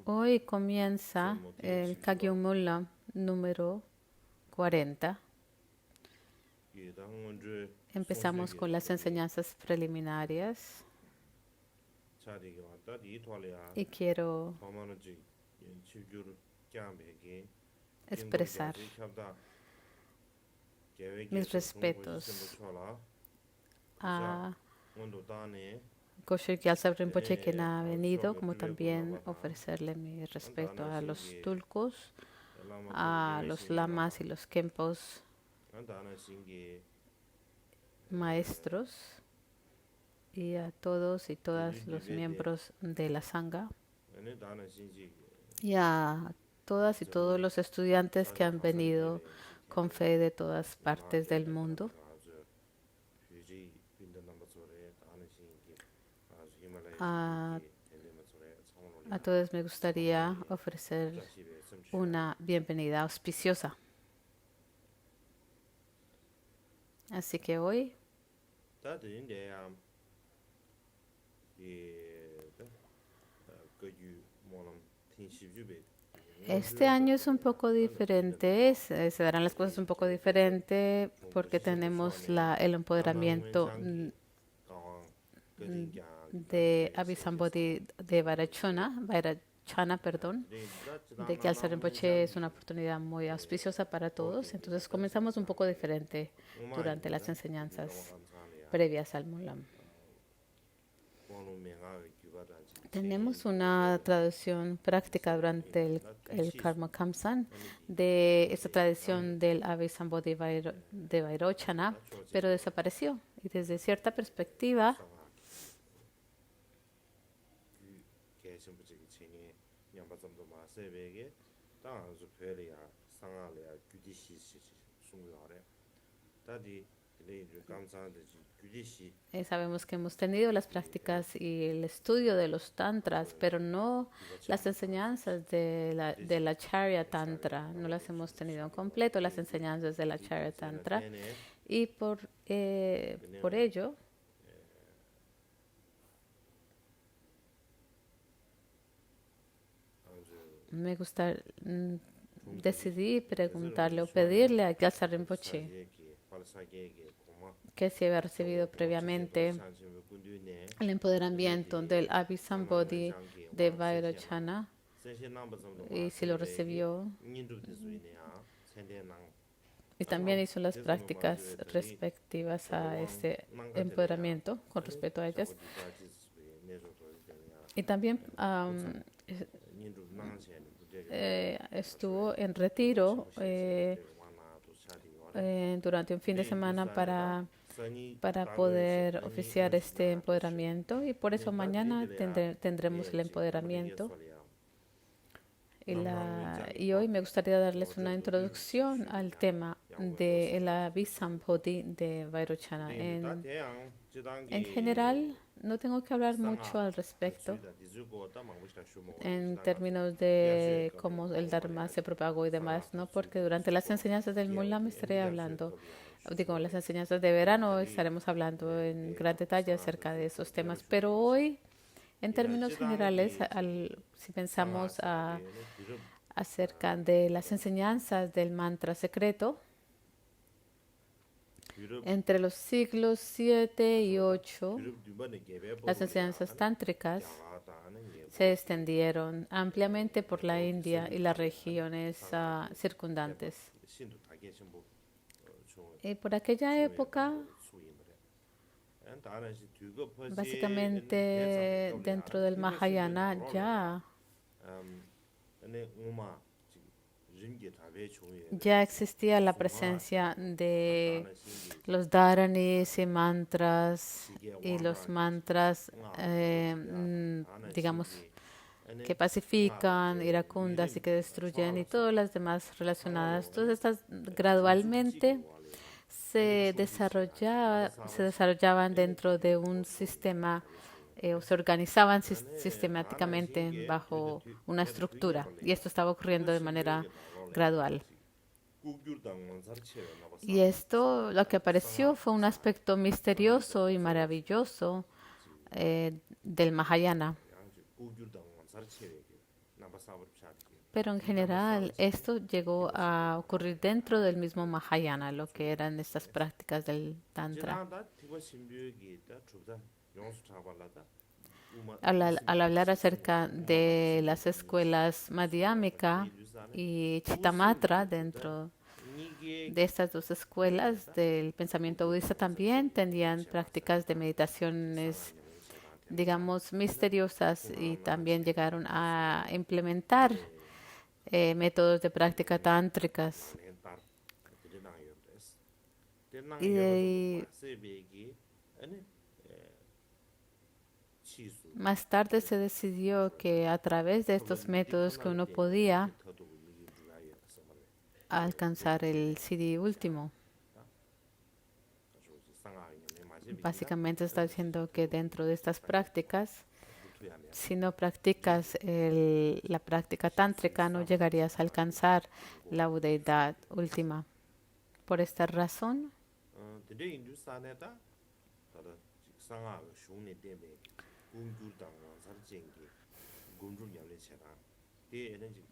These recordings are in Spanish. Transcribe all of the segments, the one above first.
Hoy comienza el Kagyumula número 40. Empezamos con las enseñanzas preliminarias y quiero expresar mis respetos a Kosher Gyaltsab Rinpoche, quien ha venido, como también ofrecerle mi respeto a los tulcos, a los lamas y los kempos maestros y a todos y todas los miembros de la Sangha y a todas y todos los estudiantes que han venido con fe de todas partes del mundo. A todos me gustaría ofrecer una bienvenida auspiciosa. Así que hoy este año es un poco diferente, se darán las cosas un poco diferente porque tenemos el empoderamiento de Abhisambodhi de Vairocana, de Gyaltsab Rinpoche. Es una oportunidad muy auspiciosa para todos. Entonces comenzamos un poco diferente durante las enseñanzas previas al Mulam. Tenemos una traducción práctica durante el Karma Kamsan de esta tradición del Abhisambodhi de Vairocana, pero desapareció. Y desde cierta perspectiva, sabemos que hemos tenido las prácticas y el estudio de los tantras, pero no las enseñanzas de la Charya Tantra. No las hemos tenido en completo, las enseñanzas de la Charya Tantra. Y por ello, me gusta decidí preguntarle o pedirle a Gyaltsab Rinpoche que se había recibido previamente el empoderamiento del Abhisambodhi de Vairocana y si lo recibió y también hizo las prácticas respectivas a este empoderamiento con respecto a ellas. Y también estuvo en retiro durante un fin de semana para poder oficiar este empoderamiento, y por eso mañana tendremos el empoderamiento. Y hoy me gustaría darles una introducción al tema de la Abhisambodhi de Vairocana. En general, no tengo que hablar mucho al respecto en términos de cómo el Dharma se propagó y demás, ¿no? Porque durante las enseñanzas del Mulam estaré hablando, digo, las enseñanzas de verano estaremos hablando en gran detalle acerca de esos temas. Pero hoy, en términos generales, si pensamos acerca de las enseñanzas del mantra secreto, entre los siglos 7 y 8, las enseñanzas tántricas se extendieron ampliamente por la India y las regiones circundantes. Y por aquella época, básicamente dentro del Mahayana ya existía la presencia de los dharanis y mantras, y los mantras, digamos, que pacifican, iracundas y que destruyen, y todas las demás relacionadas. Todas estas gradualmente se desarrollaban dentro de un sistema o se organizaban sistemáticamente bajo una estructura, y esto estaba ocurriendo de manera gradual. Y esto, lo que apareció fue un aspecto misterioso y maravilloso del Mahayana. Pero en general, esto llegó a ocurrir dentro del mismo Mahayana, lo que eran estas prácticas del Tantra. Al hablar acerca de las escuelas Madhyamika y Chittamatra, dentro de estas dos escuelas del pensamiento budista también tenían prácticas de meditaciones, digamos, misteriosas, y también llegaron a implementar métodos de práctica tántricas. Y más tarde se decidió que a través de estos métodos que uno podía alcanzar el siddhi último. Básicamente está diciendo que dentro de estas prácticas, si no practicas la práctica tántrica, no llegarías a alcanzar la budeidad última. Por esta razón,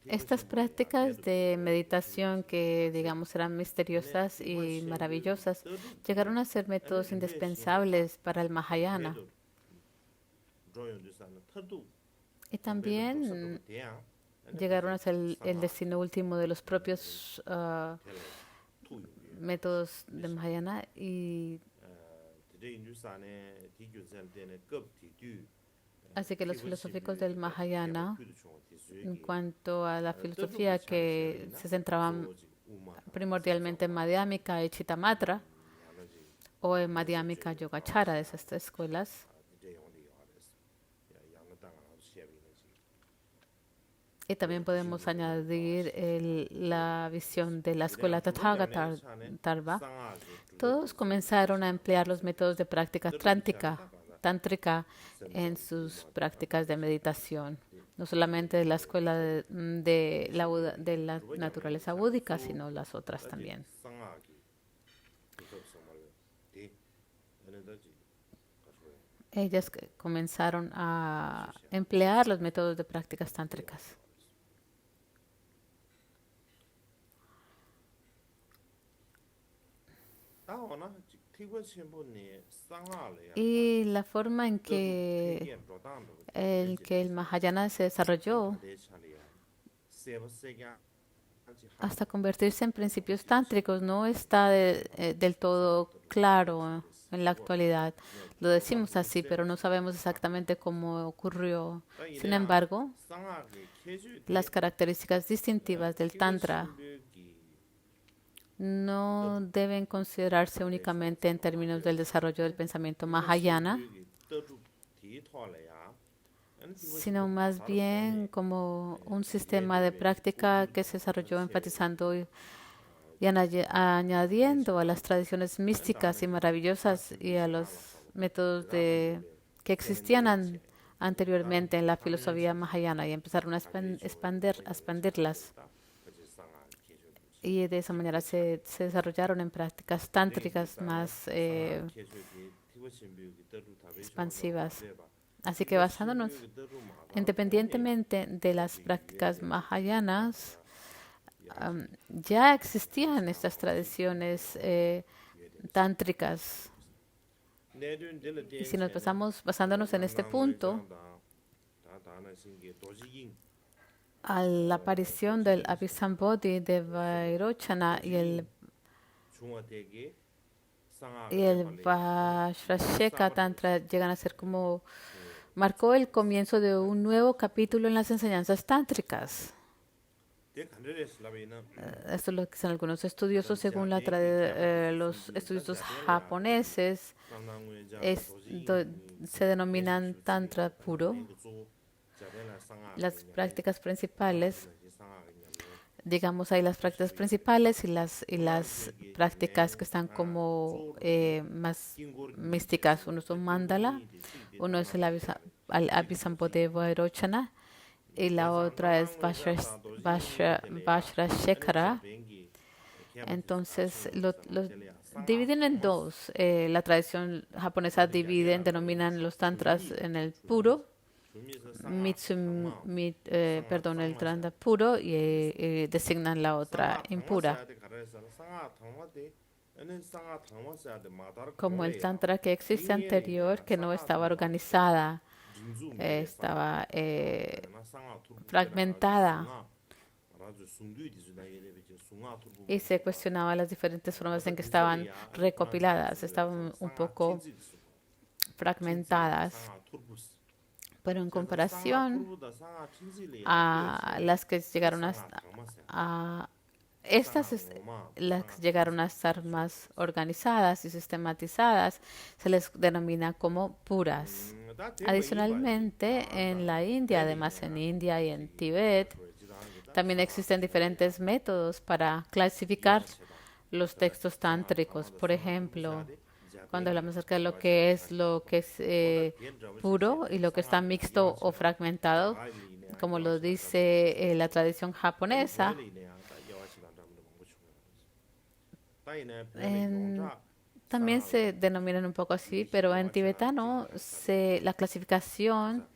estas prácticas de meditación que, digamos, eran misteriosas y maravillosas, llegaron a ser métodos indispensables para el Mahayana. Y también llegaron a ser el destino último de los propios métodos de Mahayana. Y así que los filosóficos del Mahayana, en cuanto a la filosofía que se centraban primordialmente en Madhyamika y Chittamatra, o en Madhyamika Yogacara, de esas tres escuelas, y también podemos añadir la visión de la escuela Tathagata todos comenzaron a emplear los métodos de práctica tántrica en sus prácticas de meditación. No solamente de la escuela de la naturaleza búdica, sino las otras también. Ellas comenzaron a emplear los métodos de prácticas tántricas. Y la forma en que el Mahayana se desarrolló hasta convertirse en principios tántricos no está del todo claro en la actualidad. Lo decimos así, pero no sabemos exactamente cómo ocurrió. Sin embargo, las características distintivas del Tantra no deben considerarse únicamente en términos del desarrollo del pensamiento Mahayana, sino más bien como un sistema de práctica que se desarrolló enfatizando y añadiendo a las tradiciones místicas y maravillosas y a los métodos que existían anteriormente en la filosofía Mahayana, y empezaron a expandirlas. Y de esa manera se desarrollaron en prácticas tántricas más expansivas. Así que basándonos, independientemente de las prácticas mahayanas, ya existían estas tradiciones tántricas. Y si nos basándonos en este punto, a la aparición del Abhisambodhi de Vairochana y el Vajrasheka Tantra llegan a ser como marcó el comienzo de un nuevo capítulo en las enseñanzas tántricas. Esto es lo que dicen algunos estudiosos, según los estudiosos japoneses, se denominan Tantra puro. Las prácticas principales, digamos, hay las prácticas principales y las prácticas que están como más místicas. Uno es un mandala, uno es el Abhisambodhi Vairochana, y la otra es Vajrashekara. Entonces, lo dividen en dos. La tradición japonesa denominan los tantras en el puro perdón, el tantra puro y designan la otra impura, como el tantra que existe anterior, que no estaba organizada, estaba fragmentada y se cuestionaba las diferentes formas en que estaban recopiladas, estaban un poco fragmentadas, pero en comparación a las que llegaron a las que llegaron a estar más organizadas y sistematizadas, se les denomina como puras. Adicionalmente, en la India, además en India y en Tibet, también existen diferentes métodos para clasificar los textos tántricos. Por ejemplo, cuando hablamos acerca de lo que es puro y lo que está mixto o fragmentado, como lo dice la tradición japonesa, también se denominan un poco así, pero en tibetano la clasificación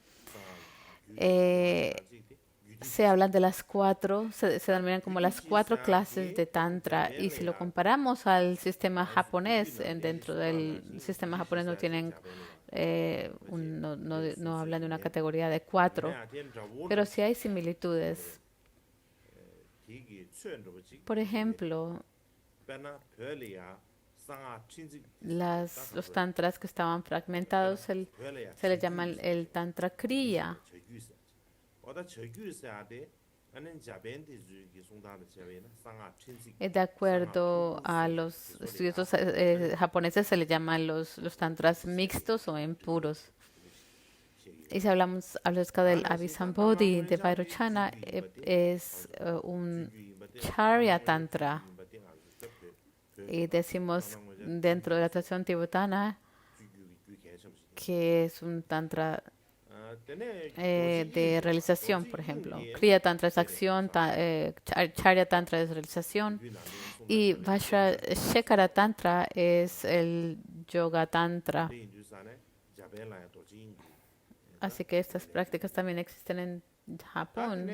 se hablan de las cuatro, se denominan como las cuatro clases de tantra, y si lo comparamos al sistema japonés, dentro del sistema japonés no tienen no hablan de una categoría de cuatro, pero sí hay similitudes. Por ejemplo, los tantras que estaban fragmentados se les llama el tantra kriya. De acuerdo a los estudiosos japoneses, se les llaman los tantras mixtos o impuros. Y si hablamos acerca del Abhisambodhi de Vairocana, es un Charya Tantra. Y decimos dentro de la tradición tibetana que es un tantra de realización, por ejemplo. Kriya Tantra es acción, Charya Tantra es realización, y Vajrashekara Tantra es el Yoga Tantra. Así que estas prácticas también existen en Japón.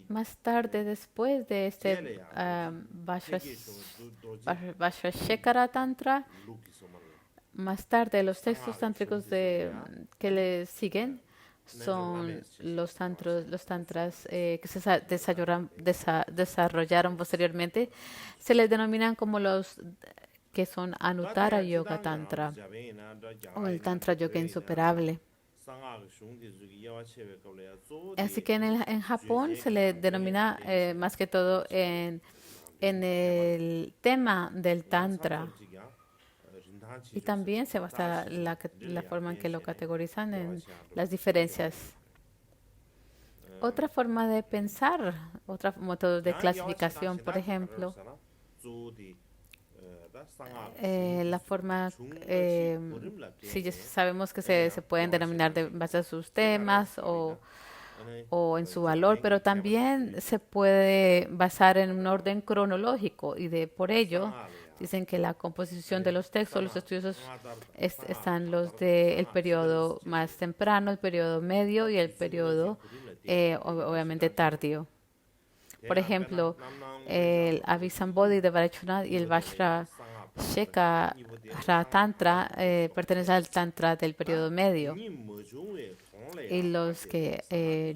Más tarde, después de este Vajrashekara Tantra, más tarde los textos tántricos que le siguen son los tantras que se desarrollaron posteriormente. Se les denominan como los que son Anuttara Yoga Tantra o el Tantra Yoga Insuperable. Así que en Japón se le denomina más que todo en el tema del Tantra. Y también se basa la forma en que lo categorizan en las diferencias. Otra forma de pensar, otro método de clasificación, por ejemplo, la forma, si sabemos que se pueden denominar de base a sus temas o en su valor, pero también se puede basar en un orden cronológico y por ello dicen que la composición de los textos, los estudiosos están los del periodo más temprano, el periodo medio y el periodo obviamente tardío. Por ejemplo, el Abhisambodhi de Vairocana y el Vajrashekara Tantra pertenecen al Tantra del periodo medio. Y los que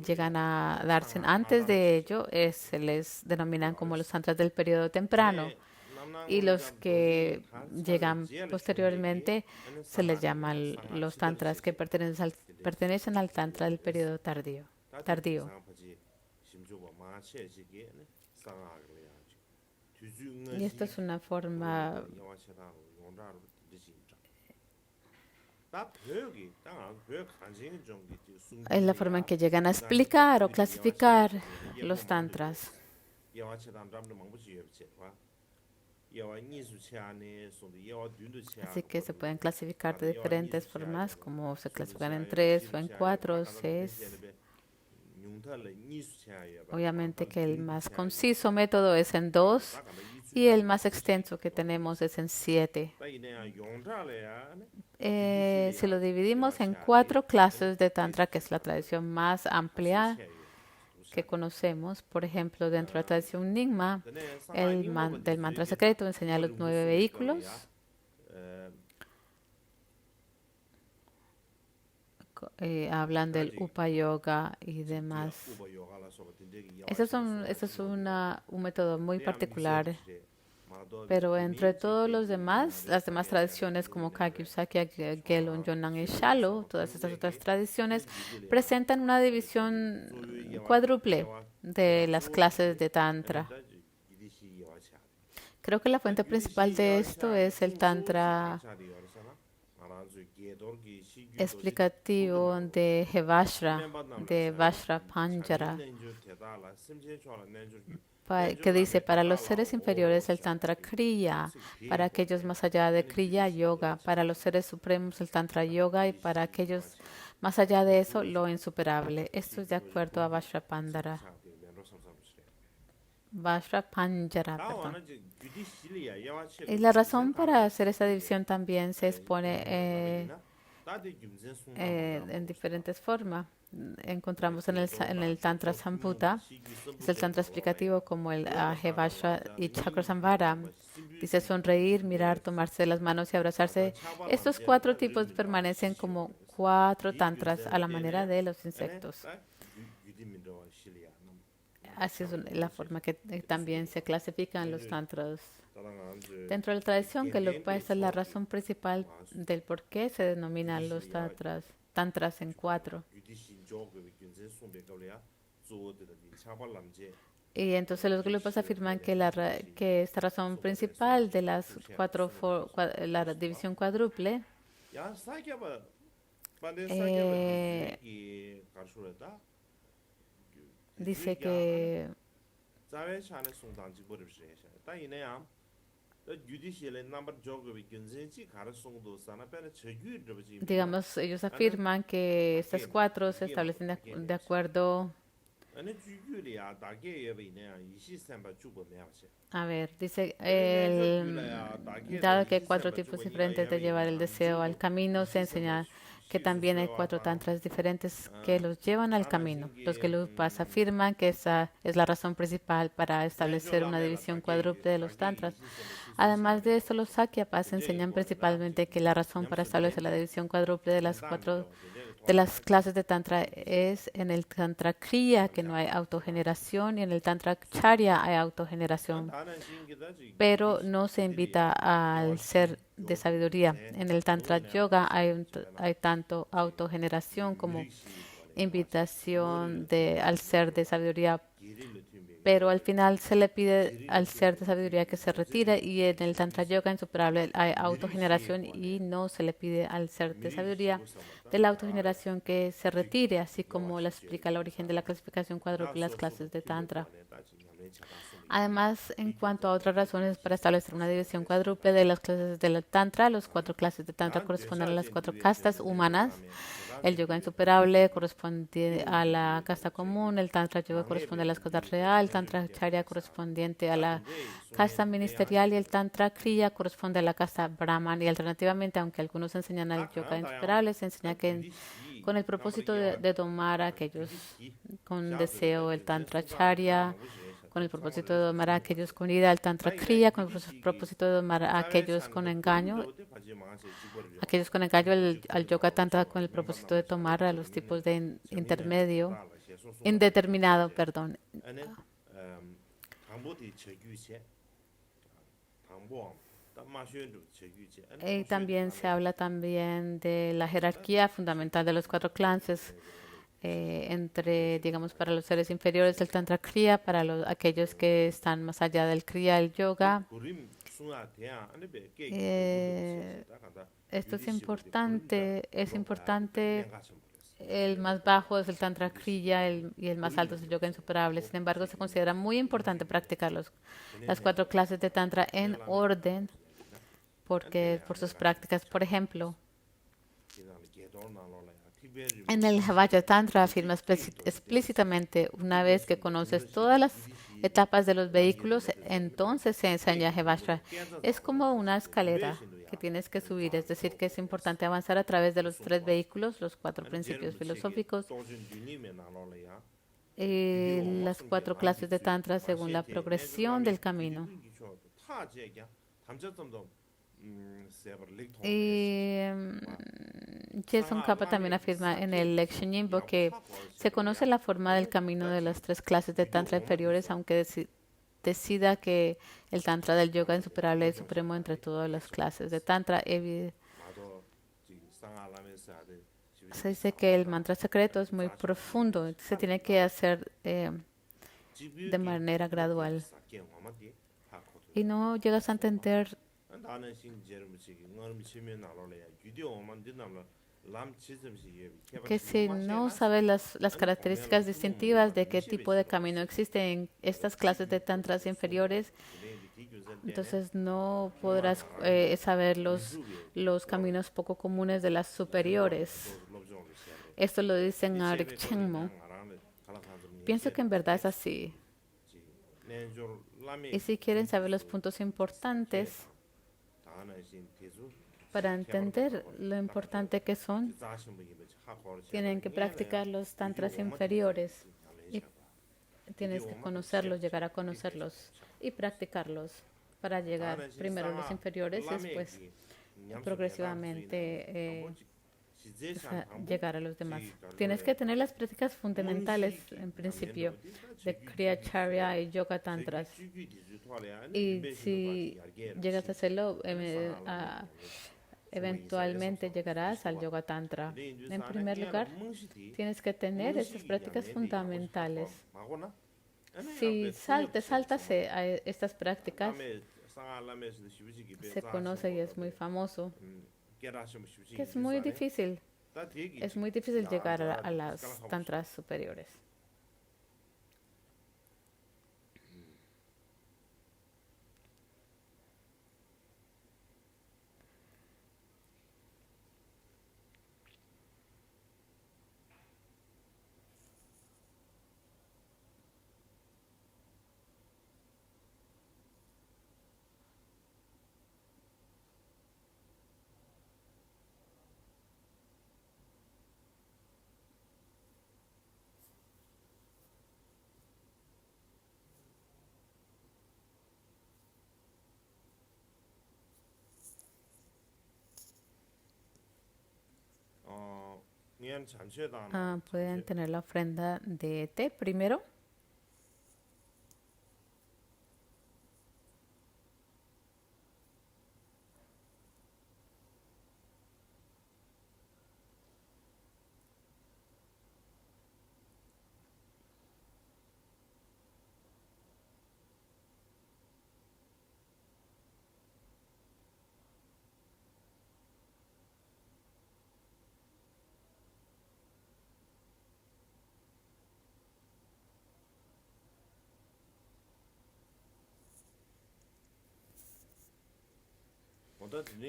llegan a darse antes de ello se les denominan como los tantras del periodo temprano. Y los que llegan posteriormente se les llaman los tantras que pertenecen al tantra del periodo tardío. Y esto es una forma es la forma en que llegan a explicar o clasificar los tantras. Así que se pueden clasificar de diferentes formas, como se clasifican en 3 o en 4 o 6. Obviamente que el más conciso método es en 2, y el más extenso que tenemos es en 7. Si lo dividimos en 4 clases de Tantra, que es la tradición más amplia que conocemos, por ejemplo, dentro de la tradición Nyingma, del mantra secreto enseña los 9 vehículos. Hablan del Upa Yoga y demás. Ese es un método muy particular, pero entre todos los demás, las demás tradiciones como Kagyu, Sakya, Gelon, Yonang y Shalom, todas estas otras tradiciones presentan una división cuádruple de las clases de Tantra. Creo que la fuente principal de esto es el Tantra explicativo de Vajrapanjara, que dice, para los seres inferiores el Tantra Kriya, para aquellos más allá de Kriya Yoga, para los seres supremos el Tantra Yoga y para aquellos más allá de eso lo insuperable. Esto es de acuerdo a Vajrapanjara. Perdón. Y la razón para hacer esa división también se expone en diferentes formas. Encontramos en el Tantra Samputa, es el Tantra explicativo como el Vajra y Chakra Samvara. Dice sonreír, mirar, tomarse las manos y abrazarse. Estos 4 tipos permanecen como 4 tantras a la manera de los insectos. Así es la forma que también se clasifican los tantras. Dentro de la tradición, que esta es la razón principal del por qué se denominan los tantras en 4. Y entonces los grupos afirman que esta razón principal de las la división cuádruple dice que digamos, ellos afirman que estas 4 se establecen de acuerdo. A ver, dice, dado que hay 4 tipos diferentes de llevar el deseo al camino, se enseña que también hay 4 tantras diferentes que los llevan al camino. Los Gelupas afirman que esa es la razón principal para establecer una división cuádruple de los tantras. Además de esto, los Sakyapas enseñan principalmente que la razón para establecer la división cuádruple de las clases de Tantra es en el Tantra Kriya, que no hay autogeneración, y en el Tantra Charya hay autogeneración, pero no se invita al ser de sabiduría. En el Tantra Yoga hay tanto autogeneración como invitación al ser de sabiduría, pero al final se le pide al ser de sabiduría que se retire, y en el Tantra Yoga insuperable hay autogeneración y no se le pide al ser de sabiduría de la autogeneración que se retire, así como lo explica el origen de la clasificación cuádruple de las clases de Tantra. Además, en cuanto a otras razones para establecer una división cuádruple de las clases del Tantra, las 4 clases de Tantra corresponden a las 4 castas humanas. El yoga insuperable corresponde a la casta común, el Tantra Yoga corresponde a la casta real, el Tantra Charya correspondiente a la casta ministerial y el Tantra Kriya corresponde a la casta Brahman. Y alternativamente, aunque algunos enseñan al yoga insuperable, se enseña que con el propósito de domar a aquellos con deseo el Tantra Charya, con el propósito de domar a aquellos con ira el Tantra Kriya, con el propósito de domar a aquellos con engaño al yoga tantra, con el propósito de tomar a los tipos de indeterminado. Y también se habla también de la jerarquía fundamental de los 4 clases. Digamos, para los seres inferiores del Tantra Kriya, para aquellos que están más allá del Kriya, el yoga. Esto es importante. El más bajo es el Tantra Kriya y el más alto es el yoga insuperable. Sin embargo, se considera muy importante practicar las 4 clases de Tantra en orden, porque por sus prácticas, por ejemplo, en el Vajra Tantra afirma explícitamente, una vez que conoces todas las etapas de los vehículos, entonces se enseña Hevashra. Es como una escalera que tienes que subir, es decir, que es importante avanzar a través de los 3 vehículos, los 4 principios filosóficos, y las 4 clases de Tantra según la progresión del camino. Y Jason Kappa también afirma en el Lección Yimbo que se conoce la forma del camino de las 3 clases de Tantra inferiores, aunque decida que el Tantra del yoga insuperable es supremo entre todas las clases de Tantra. Se dice que el mantra secreto es muy profundo, se tiene que hacer de manera gradual. Y no llegas a entender que si no sabes las características distintivas de qué tipo de camino existe en estas clases de tantras inferiores, entonces no podrás saber los caminos poco comunes de las superiores. Esto lo dice en Arik Chenmo. Pienso que en verdad es así. Y si quieren saber los puntos importantes para entender lo importante que son, tienen que practicar los tantras inferiores y tienes que conocerlos, llegar a conocerlos y practicarlos para llegar primero a los inferiores y después progresivamente llegar a los demás. Tienes que tener las prácticas fundamentales en principio de Kriya Charya y Yoga Tantras. Y si llegas a hacerlo, eventualmente llegarás al Yoga Tantra. En primer lugar, tienes que tener esas prácticas fundamentales. Si saltas a estas prácticas, se conoce y es muy famoso, que es muy difícil. Es muy difícil llegar a las tantras superiores. Pueden tener la ofrenda de té primero.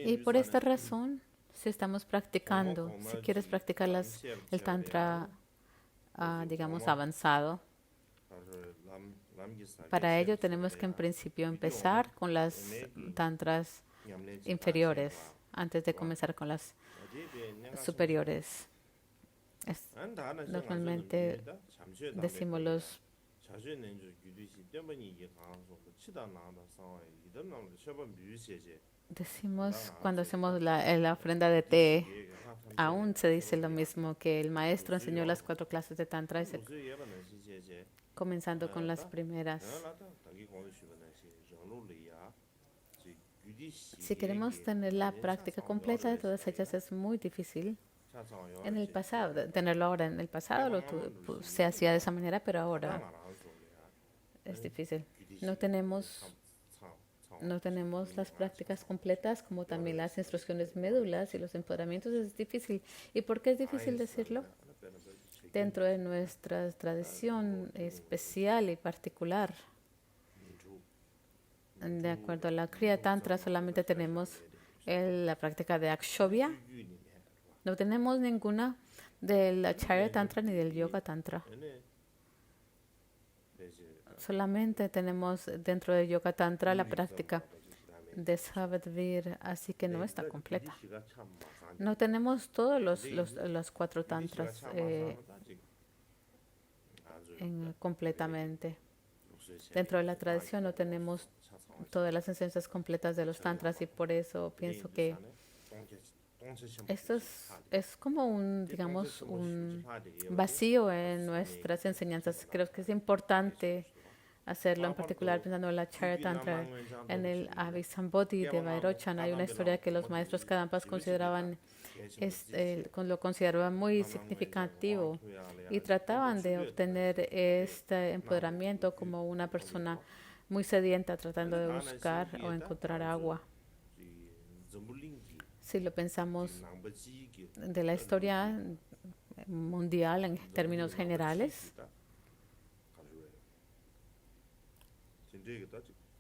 Y por esta razón, si estamos practicando, si quieres practicar el tantra, digamos, avanzado, para ello tenemos que en principio empezar con las tantras inferiores antes de comenzar con las superiores. Normalmente decimos cuando hacemos la ofrenda de té, aún se dice lo mismo, que el maestro enseñó las 4 clases de tantra, comenzando con las primeras. Si queremos tener la práctica completa de todas ellas, es muy difícil. En el pasado, tenerlo ahora, en el pasado se hacía de esa manera, pero ahora es difícil. No tenemos las prácticas completas, como también las instrucciones médulas y los empoderamientos. Es difícil. ¿Y por qué es difícil decirlo? Dentro de nuestra tradición especial y particular, de acuerdo a la Kriya Tantra, solamente tenemos la práctica de Akshobhya. No tenemos ninguna del Acharya Tantra ni del Yoga Tantra. Solamente tenemos dentro de Yoga Tantra la práctica de Sahabat-Vir, así que no está completa. No tenemos todos los 4 tantras completamente. Dentro de la tradición no tenemos todas las enseñanzas completas de los tantras y por eso pienso que esto es como digamos, un vacío en nuestras enseñanzas. Creo que es importante hacerlo, en particular pensando en la Charya Tantra, en el Abhisambodhi de Vairocana. Hay una historia que los maestros Kadampas lo consideraban muy significativo y trataban de obtener este empoderamiento como una persona muy sedienta tratando de buscar o encontrar agua. Si lo pensamos de la historia mundial en términos generales,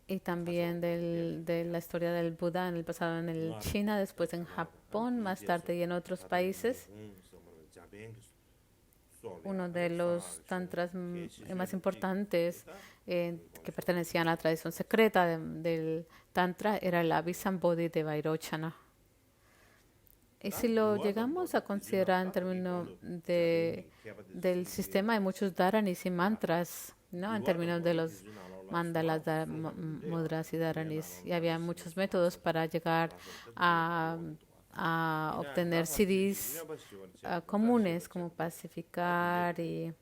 y también de la historia del Buda en el pasado en China, después en Japón, más tarde y en otros países. Uno de los tantras más importantes que pertenecían a la tradición secreta del tantra era el Abhisambodhi de Vairocana. Y si lo llegamos a considerar en términos del sistema, hay muchos dharanis y mantras, ¿no? En términos de los mandalas, mudras y dharanis. Y había muchos métodos para llegar a obtener siddhis comunes, como pacificar y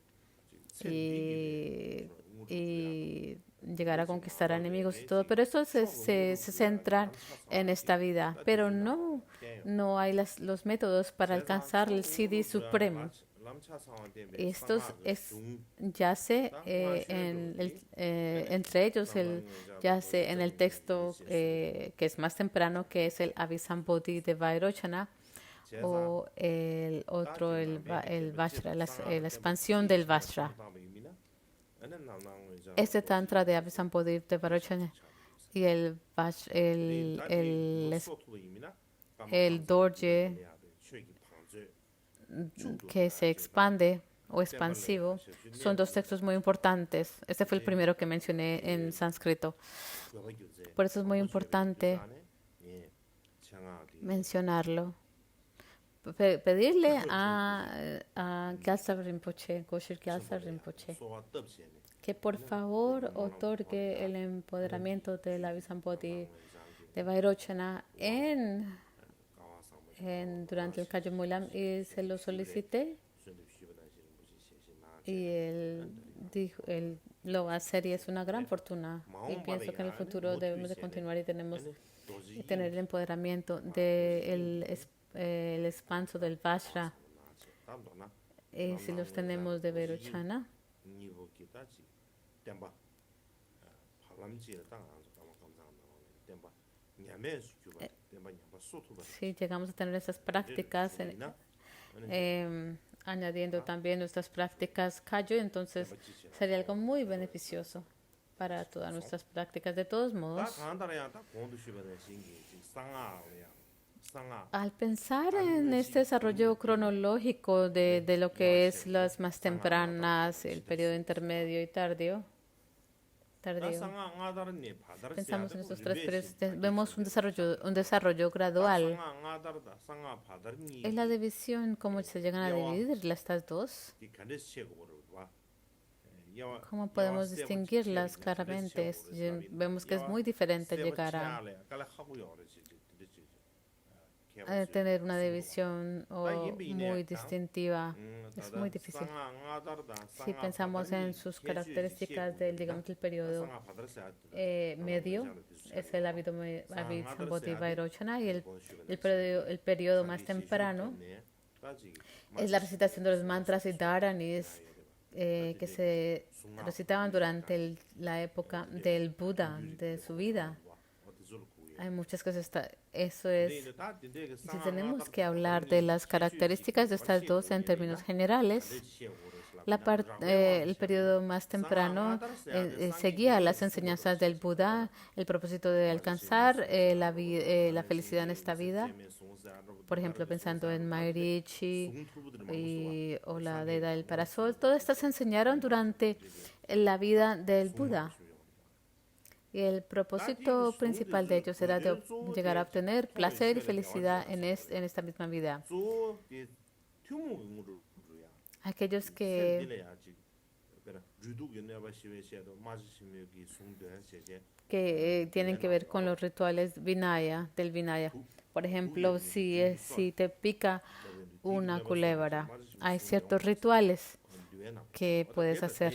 llegar a conquistar a enemigos y todo, pero eso se centra en esta vida, pero no hay los métodos para alcanzar el siddhi supremo. Esto yace entre ellos, yace en el texto que es más temprano, que es el Abhisambodhi de Vairocana, o el otro, el Vajra, la expansión del Vajra. Este tantra de Abhisambodhi de Vairocana y el Dorje que se expande o expansivo, son 2 textos muy importantes. Este fue el primero que mencioné en sánscrito. Por eso es muy importante mencionarlo. Pedirle a Gyaltsab Rinpoche, Goshir Gyaltsab Rinpoche, que por favor otorgue el empoderamiento de la Abhisambodhi de Vairocana durante el Kayo Mulam, y se lo solicité y él lo va a hacer y es una gran fortuna, y pienso que en el futuro debemos de continuar y tenemos que tener el empoderamiento del el expanso del Vajra, si los tenemos de Vairocana. Si llegamos a tener esas prácticas, añadiendo también nuestras prácticas Kayo, entonces sería algo muy beneficioso para todas nuestras prácticas. De todos modos, al pensar en este desarrollo cronológico de lo que es las más tempranas, el periodo intermedio y tardío, pensamos en estos 3 periodos, vemos un desarrollo gradual. Es la división, cómo se llegan a dividir estas 2. ¿Cómo podemos distinguirlas claramente? Vemos que es muy diferente llegar a tener una división muy distintiva. Es muy difícil. Si pensamos en sus características del periodo medio, es el Abhisambodhi Vairocana, y el periodo más temprano es la recitación de los mantras y dharanis que se recitaban durante la época del Buda, de su vida. Hay muchas cosas. Eso es. Si tenemos que hablar de las características de estas 2 en términos generales, el periodo más temprano seguía las enseñanzas del Buda, el propósito de alcanzar la felicidad en esta vida, Por ejemplo, pensando en Maharishi o la deidad del parasol, todas estas se enseñaron durante la vida del Buda. Y el propósito principal de ellos era de llegar a obtener placer y felicidad en esta misma vida. Aquellos que tienen que ver con los rituales del Vinaya. Por ejemplo, si te pica una culebra, hay ciertos rituales que puedes hacer.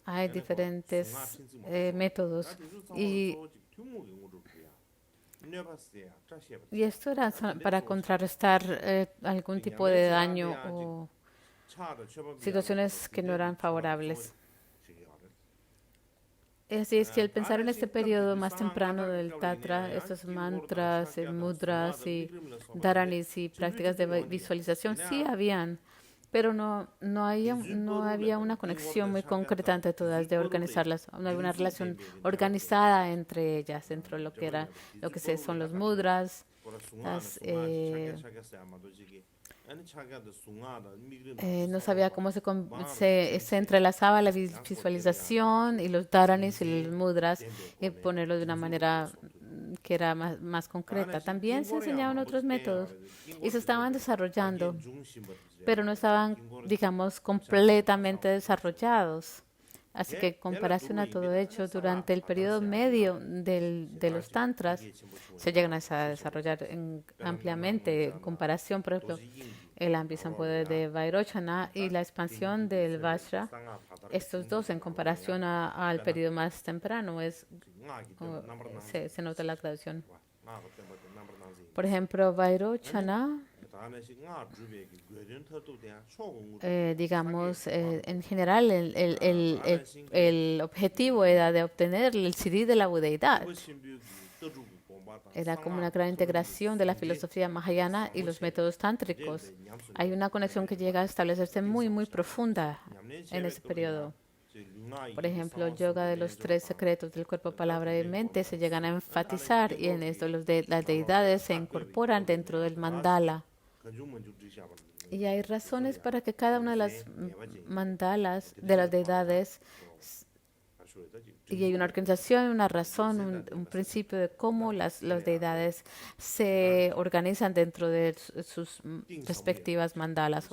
Hay diferentes métodos y esto era para contrarrestar algún tipo de daño o situaciones que no eran favorables. Así es que al pensar en este periodo más temprano del Tatra, estos mantras, mudras y dharanis y prácticas de visualización sí habían, pero no había una conexión muy concreta entre todas de organizarlas, no había una relación organizada entre ellas, dentro de lo que son los mudras, no sabía cómo se entrelazaba la visualización y los dharanis y los mudras y ponerlo de una manera que era más concreta. También se enseñaban otros métodos y se estaban desarrollando, pero no estaban, digamos, completamente desarrollados. Así que en comparación a todo ello, durante el periodo medio de los tantras, se llegan a desarrollar ampliamente en comparación, por ejemplo, el Ambisambodhi de Vairochana y la expansión del Vajra. Estos dos, en comparación al periodo más temprano, se nota la graduación. Por ejemplo, Vairochana, digamos, en general, el objetivo era de obtener el siddhi de la budeidad. Era como una gran integración de la filosofía mahayana y los métodos tántricos. Hay una conexión que llega a establecerse muy, muy profunda en ese periodo. Por ejemplo, el yoga de los 3 secretos del cuerpo, palabra y mente se llegan a enfatizar y en esto las deidades se incorporan dentro del mandala. Y hay razones para que cada una de las mandalas de las deidades, y hay una organización, una razón, un principio de cómo las deidades se organizan dentro de sus respectivas mandalas.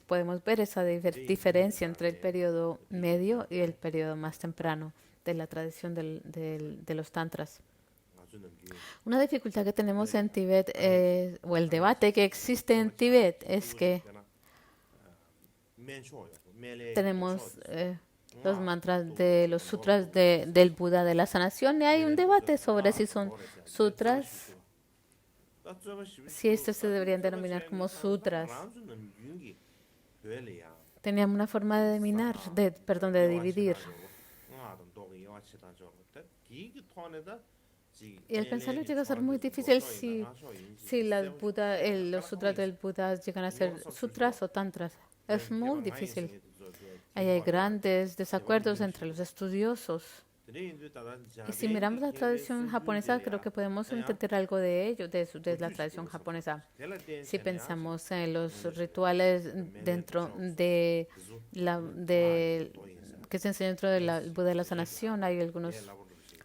Podemos ver esa diferencia entre el periodo medio y el periodo más temprano de la tradición de los tantras. Una dificultad que tenemos en Tíbet, o el debate que existe en Tíbet, es que tenemos los mantras de los sutras del Buda de la sanación y hay un debate sobre si son sutras, si estos se deberían denominar como sutras. Teníamos una forma de dividir. Y al pensarlo llega a ser muy difícil si los sutras del Buda llegan a ser sutras o tantras. Es muy difícil. Ahí hay grandes desacuerdos entre los estudiosos. Y si miramos la tradición japonesa, creo que podemos entender algo de ello, de la tradición japonesa. Si pensamos en los rituales que se enseñan dentro del Buda de la sanación, hay algunos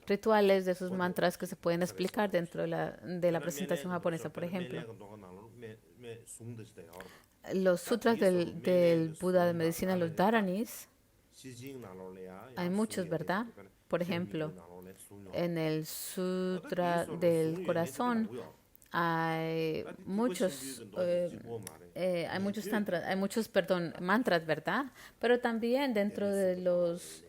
rituales de sus mantras que se pueden explicar dentro de la presentación japonesa. Por ejemplo, los sutras del Buda de medicina, los dharanis, hay muchos, ¿verdad? Por ejemplo, en el sutra del corazón hay muchos mantras, ¿verdad? Pero también dentro de los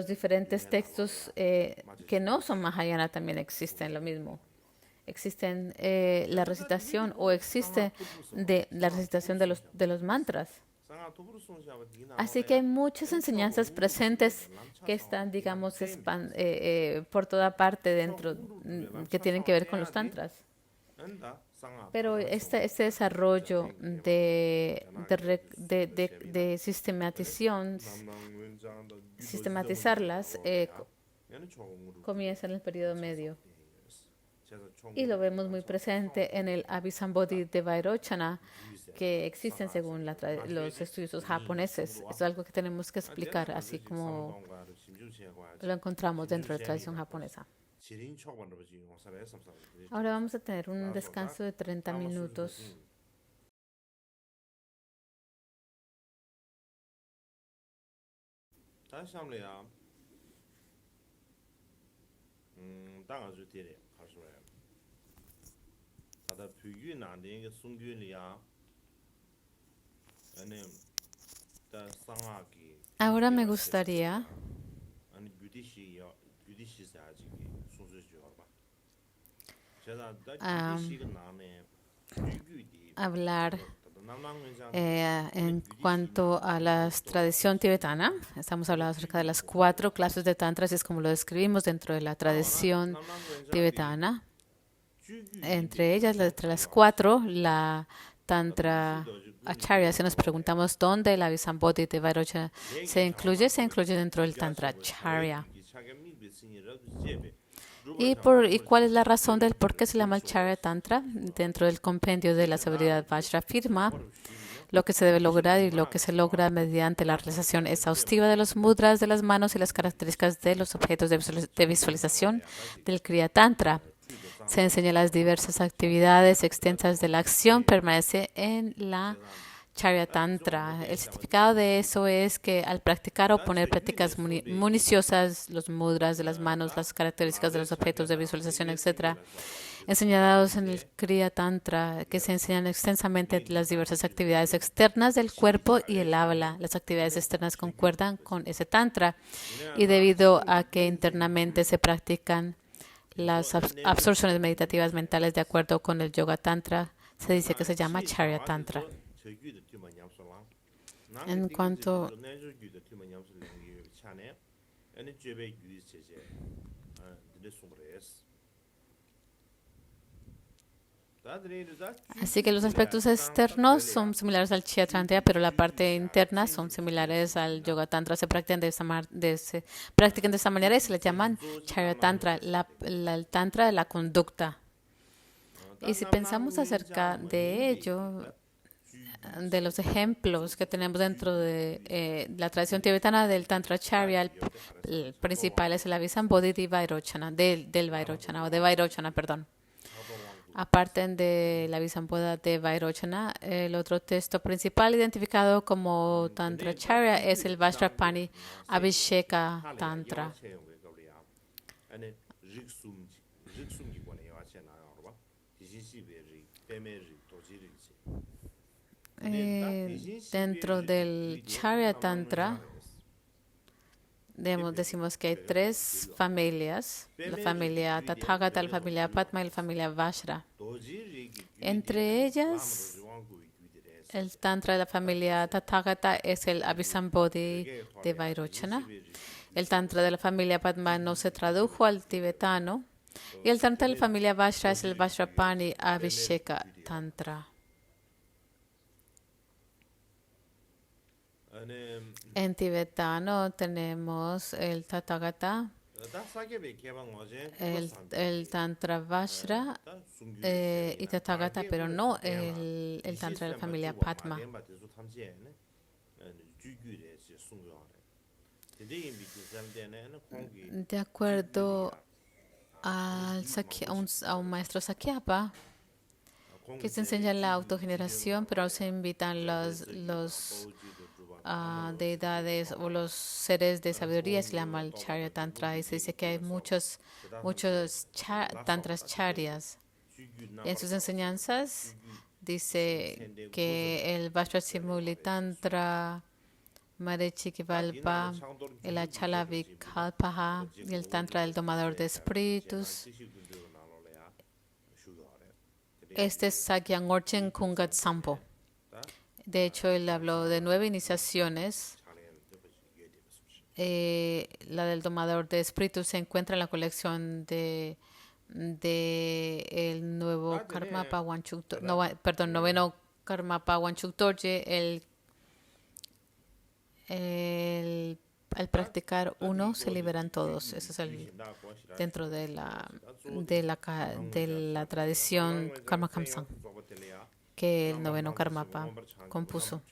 diferentes textos que no son Mahayana también existen lo mismo. Existen la recitación o existe la recitación de los mantras. Así que hay muchas enseñanzas presentes que están, digamos, por toda parte dentro, que tienen que ver con los tantras. Pero este desarrollo de sistematizarlas comienza en el periodo medio. Y lo vemos muy presente en el Abhisambodhi de Vairochana, que existen según los estudiosos japoneses. Es algo que tenemos que explicar, así como lo encontramos dentro de la tradición japonesa. Ahora vamos a tener un descanso de 30 minutos. Ahora me gustaría hablar en cuanto a la tradición tibetana. Estamos hablando acerca de las 4 clases de tantra, así es como lo describimos dentro de la tradición tibetana. Entre ellas, entre las 4, la Tantra Acharya. Si nos preguntamos dónde la Abhisambodhi de Vairochana se incluye dentro del Tantra Acharya. ¿Y cuál es la razón del por qué se llama el Charya Tantra? Dentro del compendio de la sabiduría Vajra afirma lo que se debe lograr y lo que se logra mediante la realización exhaustiva de los mudras de las manos y las características de los objetos de visualización del Kriya Tantra. Se enseña las diversas actividades extensas de la acción, permanece en la Charya Tantra. El significado de eso es que al practicar o poner prácticas municiosas, los mudras de las manos, las características de los objetos de visualización, etc., enseñados en el Kriya Tantra, que se enseñan extensamente las diversas actividades externas del cuerpo y el habla. Las actividades externas concuerdan con ese Tantra y debido a que internamente se practican las absorciones meditativas mentales de acuerdo con el Yoga Tantra, se dice que se llama Charya Tantra. En cuanto Así que los aspectos externos son similares al Charya Tantra, pero la parte interna son similares al Yoga Tantra. Se practican de esta manera y se le llaman Charya Tantra, el Tantra de la conducta. Y si pensamos acerca de ello, de los ejemplos que tenemos dentro de la tradición tibetana del Tantra Acharya, el principal es el Abhisambodhi de Vairochana, del Vairochana, o de Vairochana, perdón. Aparte de la Abhisambodhi de Vairochana, el otro texto principal identificado como Tantra Acharya es el Vajrapani Abhisheka Tantra. Dentro del Charya Tantra decimos que hay 3 familias, la familia Tathagata, la familia Padma y la familia Vajra. Entre ellas, el Tantra de la familia Tathagata es el Abhisambodhi de Vairochana. El Tantra de la familia Padma no se tradujo al tibetano. Y el Tantra de la familia Vajra es el Vajrapani Abhisheka Tantra. En tibetano tenemos el Tathagata, el Tantra Vajra y Tathagata, pero no el Tantra de la familia Padma. De acuerdo a un maestro Sakyapa, que se enseña la autogeneración, pero se invitan los deidades o los seres de sabiduría, se llama el Charya Tantra, y se dice que hay muchos tantras charyas. En sus enseñanzas dice que el Vajrasimuli Tantra, Marichikivalpa, el Achalavikalpaha y el Tantra del domador de espíritus. Este es Sakya Ngorchen Kungat Sampo. De hecho, él habló de 9 iniciaciones. La del domador de espíritus se encuentra en la colección de el nuevo Karmapa Wanchuk, noveno Karmapa Wanchuk Dorje, el al practicar uno se liberan todos. Eso es dentro de la tradición Karma Kamsang que el noveno Karmapa compuso.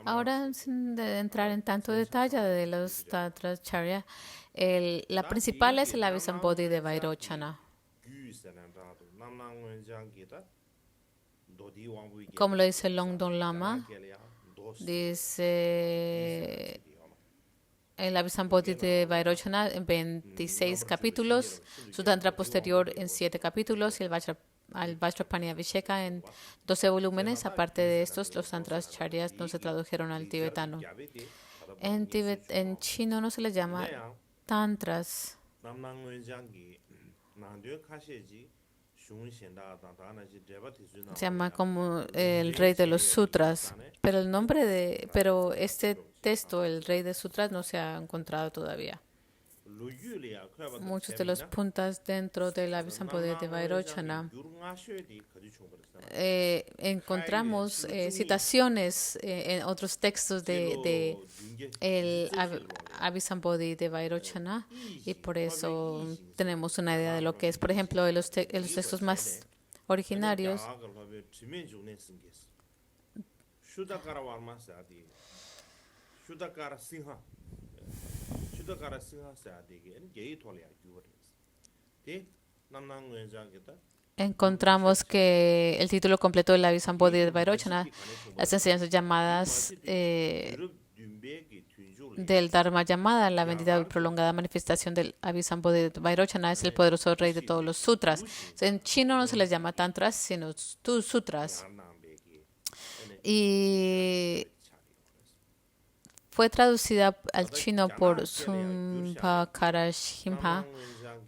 Ahora, sin entrar en tanto detalle de los Tantras Charya, la principal es el Abhisambodhi de Vairochana. Como lo dice Longdon Lama, dice el Abhisambodhi de Vairochana en 26 capítulos, su Tantra posterior en 7 capítulos y el Vajrapani Abhisheka en 12 volúmenes. Aparte de estos, los Tantras Charyas no se tradujeron al tibetano. En chino no se les llama Tantras. Se llama como el rey de los sutras, pero este texto, el rey de sutras, no se ha encontrado todavía. Muchos de los puntos dentro del Abhisambodhi de Vairochana encontramos citaciones en otros textos de el Abhisambodhi de Vairochana y por eso tenemos una idea de lo que es. Por ejemplo, en los textos más originarios encontramos que el título completo del Abhisambodhi de Vairochana, las enseñanzas llamadas del Dharma llamada, la bendita y prolongada manifestación del Abhisambodhi de Vairochana, es el poderoso rey de todos los sutras. En chino no se les llama tantras, sino sutras. Y fue traducida al chino por Sumbhakara Shimha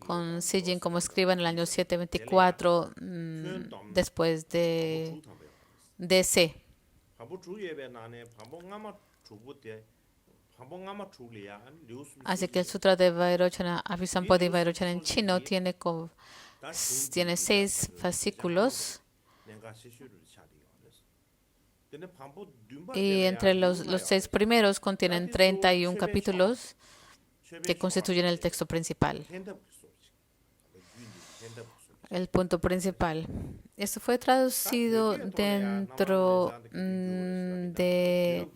con Sijin como escriba en el año 724 después de DC. Así que el Sutra de Vairochana, Abhisambodhi Vairochana en chino tiene 6 fascículos. Y entre los 6 primeros contienen 31 capítulos que constituyen el texto principal. El punto principal. Esto fue traducido dentro de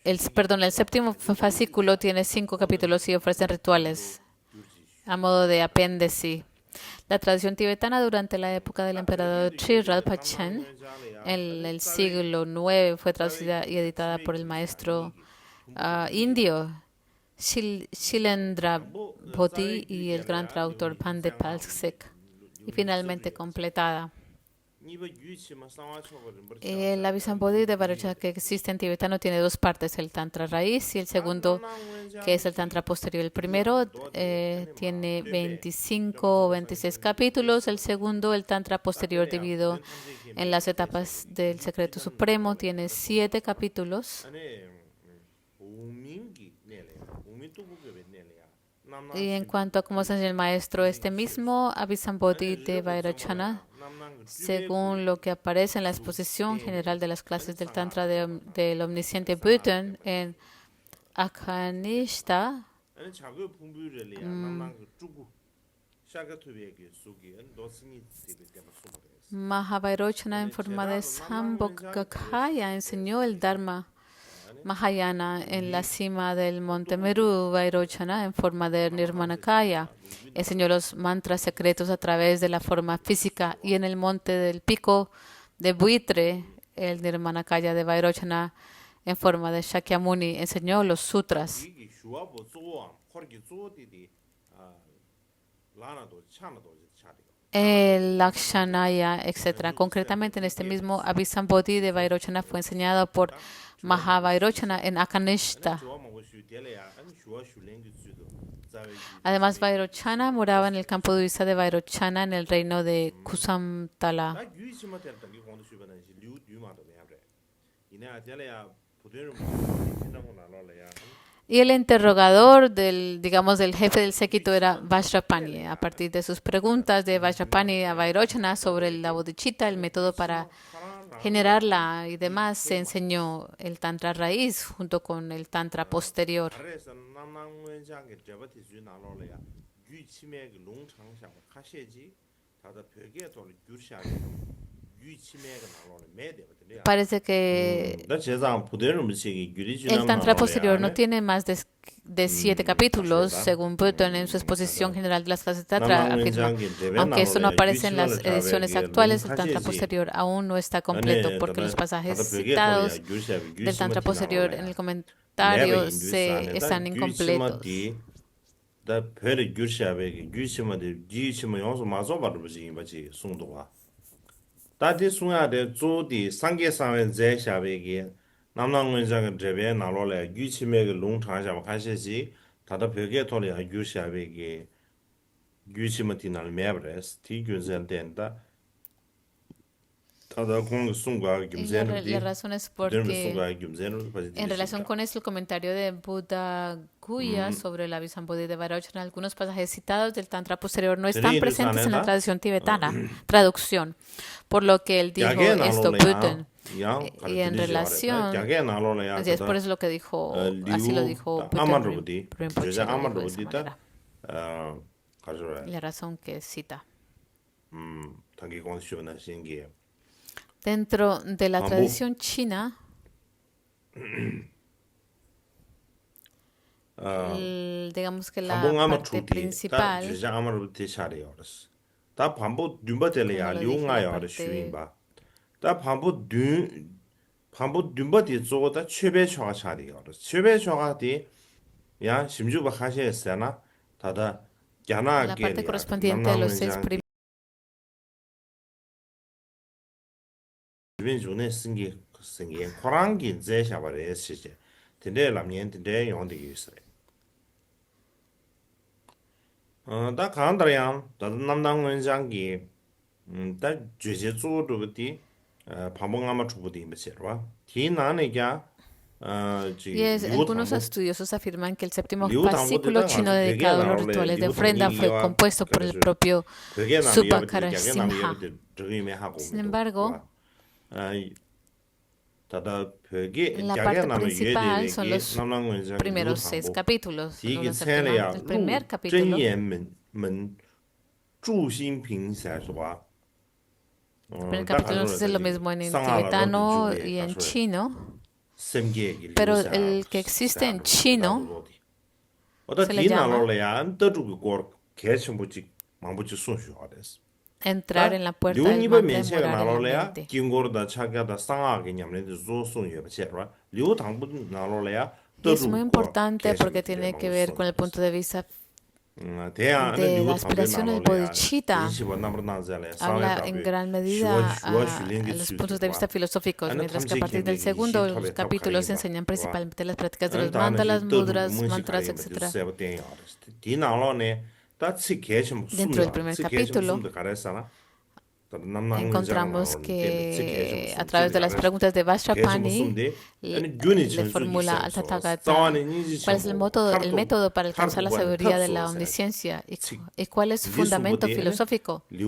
el séptimo fascículo tiene 5 capítulos y ofrecen rituales a modo de apéndice. La tradición tibetana durante la época del emperador Trirad Pachen en el siglo IX fue traducida y editada por el maestro indio Shilendra Bodhi y el gran traductor Pandit Palsek, y finalmente completada. El Abhisambodhi de Vairochana que existe en tibetano tiene 2 partes, el Tantra raíz y el segundo, que es el Tantra posterior. El primero tiene 25 o 26 capítulos, el segundo, el Tantra posterior dividido en las etapas del secreto supremo, tiene 7 capítulos. Y en cuanto a cómo se enseña el maestro, este mismo Abhisambodhi de Vairochana, según lo que aparece en la exposición general de las clases del Tantra del omnisciente Bhutan en Akhanishta, Mahavairochana en forma de Sambhogakaya enseñó el Dharma Mahayana en la cima del monte Meru. Vairochana en forma de Nirmanakaya enseñó los mantras secretos a través de la forma física, y en el monte del pico de buitre, el Nirmanakaya de Vairochana en forma de Shakyamuni enseñó los sutras. El Lakshanaya, etc. Concretamente, en este mismo Abhisambodhi de Vairochana fue enseñado por Mahavairochana en Akhanishta. Además, Vairochana moraba en el campo budista de Vairochana en el reino de Kusamtala. Y el interrogador del jefe del séquito era Vajrapani. A partir de sus preguntas de Vajrapani a Vairochana sobre la bodhicitta, el método para generarla y demás, se enseñó el tantra raíz junto con el tantra posterior. Parece que el tantra posterior no tiene más de 7 capítulos, según Burton en su exposición general de las clases de tantra afirma. Aunque esto no aparece en las ediciones actuales, el tantra posterior aún no está completo porque los pasajes citados del tantra posterior en el comentario están incompletos. 다디 숭야데 조디 상계 상외 제샤베기 남남원장 제베 나로래 유치메의 농장샤 가시지 다다 벽에 돌려 유샤베기 유치메티날 메브레스 티균센덴다 Y la razón es porque en relación con esto el comentario de Buddha Guya sobre la Visambodhi de Vairochana, algunos pasajes citados del Tantra posterior no están presentes en la tradición tibetana, traducción, por lo que él dijo esto, Buddha. Y en relación, así es por eso lo que dijo, así lo dijo Buddha, la razón que cita. Dentro de la tradición china, digamos que la parte principal, la parte correspondiente a los 6 primeros 다 간다량 다 남당원장기 다 제제조도디 방법아마 주부디 메시르와 디나네가 algunos estudiosos afirman que el séptimo fascículo chino dedicado a los rituales de ofrenda fue compuesto por el propio Subhakarasimha. Sin embargo, la parte principal son los primeros 6 capítulos. El primer capítulo es lo mismo en tibetano y en chino, pero el que existe en chino se le llama entrar en la puerta del mantra y morar en la mente. Y es muy importante porque tiene que ver con el punto de vista de la aspiración del bodhicitta. Habla en gran medida a los puntos de vista filosóficos, mientras que a partir del segundo los capítulos enseñan principalmente las prácticas de los mandalas, mudras, mantras, etc. Dentro del primer capítulo encontramos que a través de las preguntas de Vajrapani le formula al Tathagata cuál es el método para alcanzar la sabiduría de la omnisciencia y cuál es su fundamento filosófico. Y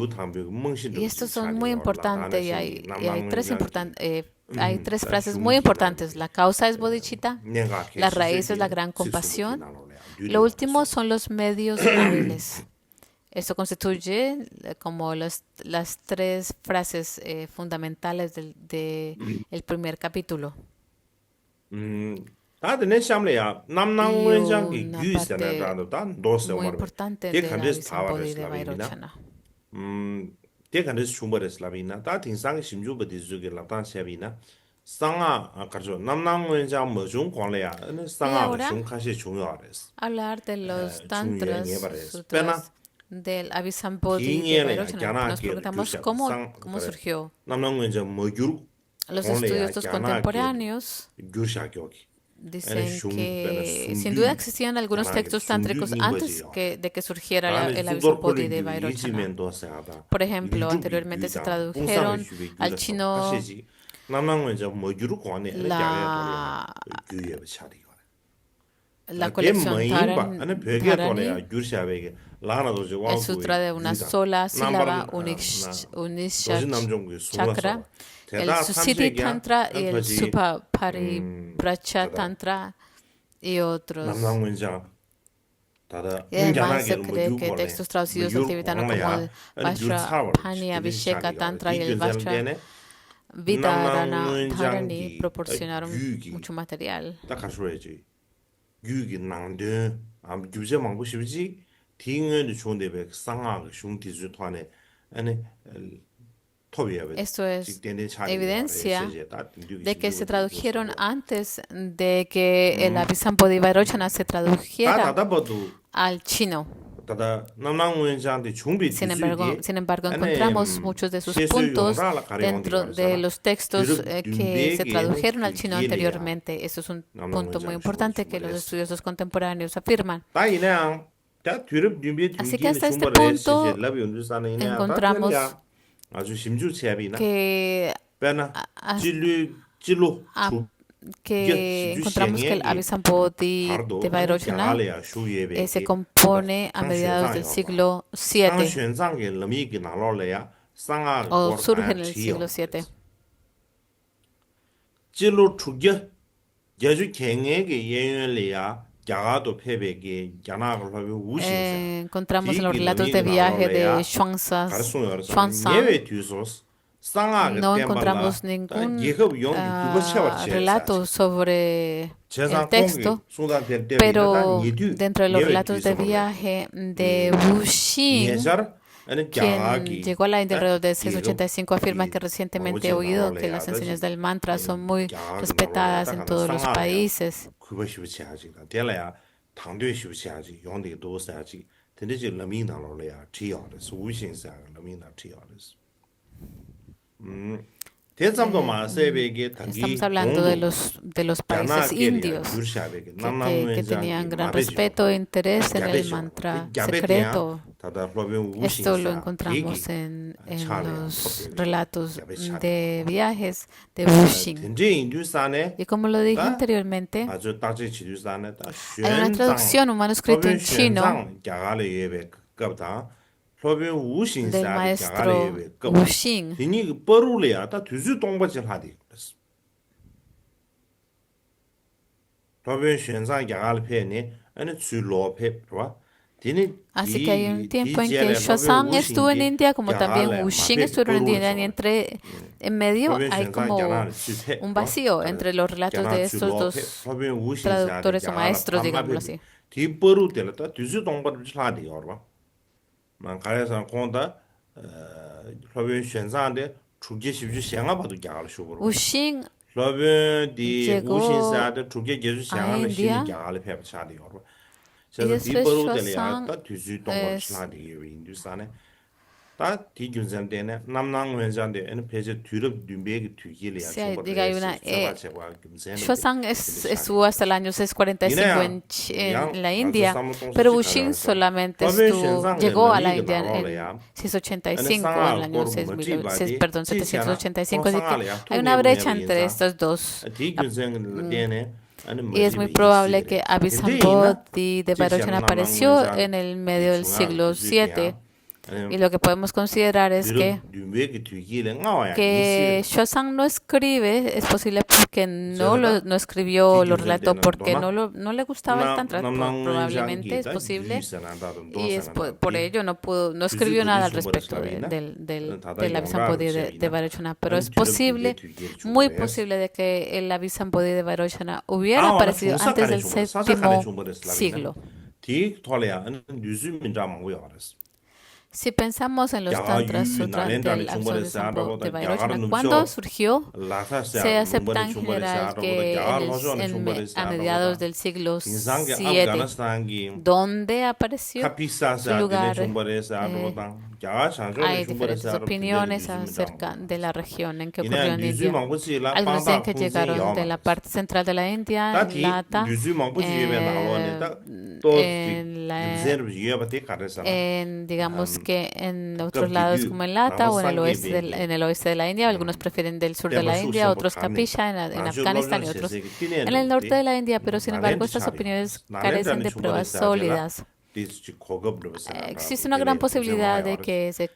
estos son muy importantes y hay tres frases muy importantes. La causa es bodhicitta, la raíz es la gran compasión, lo último son los medios hábiles. Esto constituye como las 3 frases fundamentales del primer capítulo. Y una parte muy importante de la Visambodhi de Vairochana. Y ahora hablar de los tantras, sutras del Visambodhi de Vairochana. Nos preguntamos cómo surgió. Los estudiosos contemporáneos dicen que sin duda existían algunos textos tántricos antes de que surgiera el Visambodhi de Vairochana. Por ejemplo, anteriormente se tradujeron al chino la colección Dharani, el sutra de una sola sílaba, Unishachakra, el Susiti Tantra y el Supaparipracha Tantra y otros. Y además se cree que textos traducidos al tibetano como el Vajrapani Abhisheka Tantra y el Vajra Vidarana Dharani proporcionaron mucho material. Esto es evidencia de que se tradujeron antes de que el Abhisambodhi Vairochana se tradujera al chino. Sin embargo, encontramos muchos de sus puntos dentro de los textos que se tradujeron al chino anteriormente. Eso es un punto muy importante que los estudiosos contemporáneos afirman. Así que hasta este punto encontramos que el Abhisambodhi de Vairochana se compone a mediados del siglo VII o surge en el siglo VII. Encontramos en los relatos de viaje de Xuanzang, no encontramos ningún relato sobre el texto, pero dentro de los relatos de viaje de Wu Xing, quien llegó a la India alrededor de 685, afirma que recientemente he oído que las enseñanzas del mantra son muy respetadas en todos los países. Estamos hablando de los países indios que tenían gran respeto e interés en el mantra secreto. Esto lo encontramos en los relatos de viajes de Wu Xing. Y como lo dije anteriormente, hay una traducción, un manuscrito en chino del maestro Wu Xing. Así que hay un tiempo en que Xuanzang estuvo en India, como también Wu Xing estuvo en India, y en medio hay como un vacío entre los relatos de estos dos traductores o maestros, digámoslo así. Wu Xing llegó a India y después Xuanzang Xuanzang estuvo hasta el año 645 en la India, pero Wu Xing solamente llegó a la India en 685, en el año 785, así que hay una brecha entre estos dos. Y es muy probable que Abhisambodhi de Vairochana apareció en el medio del siglo VII. Y lo que podemos considerar es que Xuanzang no escribe, es posible porque no escribió los relatos porque no le gustaba el tantra, probablemente es posible, y por ello no escribió nada al respecto del Abhisambodhi de Vairochana, pero es posible, muy posible de que el Abhisambodhi de Vairochana hubiera aparecido antes del VII siglo. Si pensamos en los tantras sutras del Abhisambodhi de Vairochana, ¿cuándo surgió? Se acepta en general que a mediados del siglo VII. ¿Dónde apareció? Su lugar hay diferentes opiniones acerca de la región en que ocurrió en India. Algunos dicen que llegaron de la parte central de la India, en Lata, digamos que en otros lados como en Lata o en el oeste de la India. Algunos prefieren del sur de la India, otros Kapisa en Afganistán y otros en el norte de la India, pero sin embargo estas opiniones carecen de pruebas sólidas. Existe una gran posibilidad de que se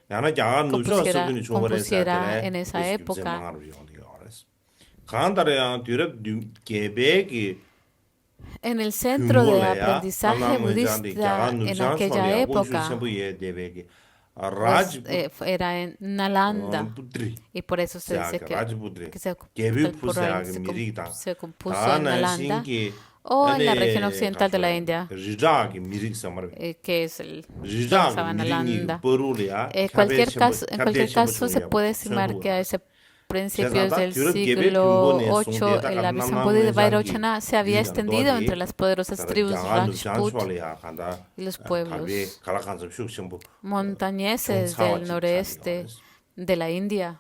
compusiera en esa época. En el centro de aprendizaje budista en aquella época era en Nalanda, y por eso se dice que se compuso en Nalanda o en la región occidental de la India, que es el Nalanda. En cualquier caso, se puede estimar que a ese principios del siglo VIII, el Abhisambodhi de Vairochana se había extendido entre las poderosas tribus Rajput y los pueblos montañeses del noreste de la India.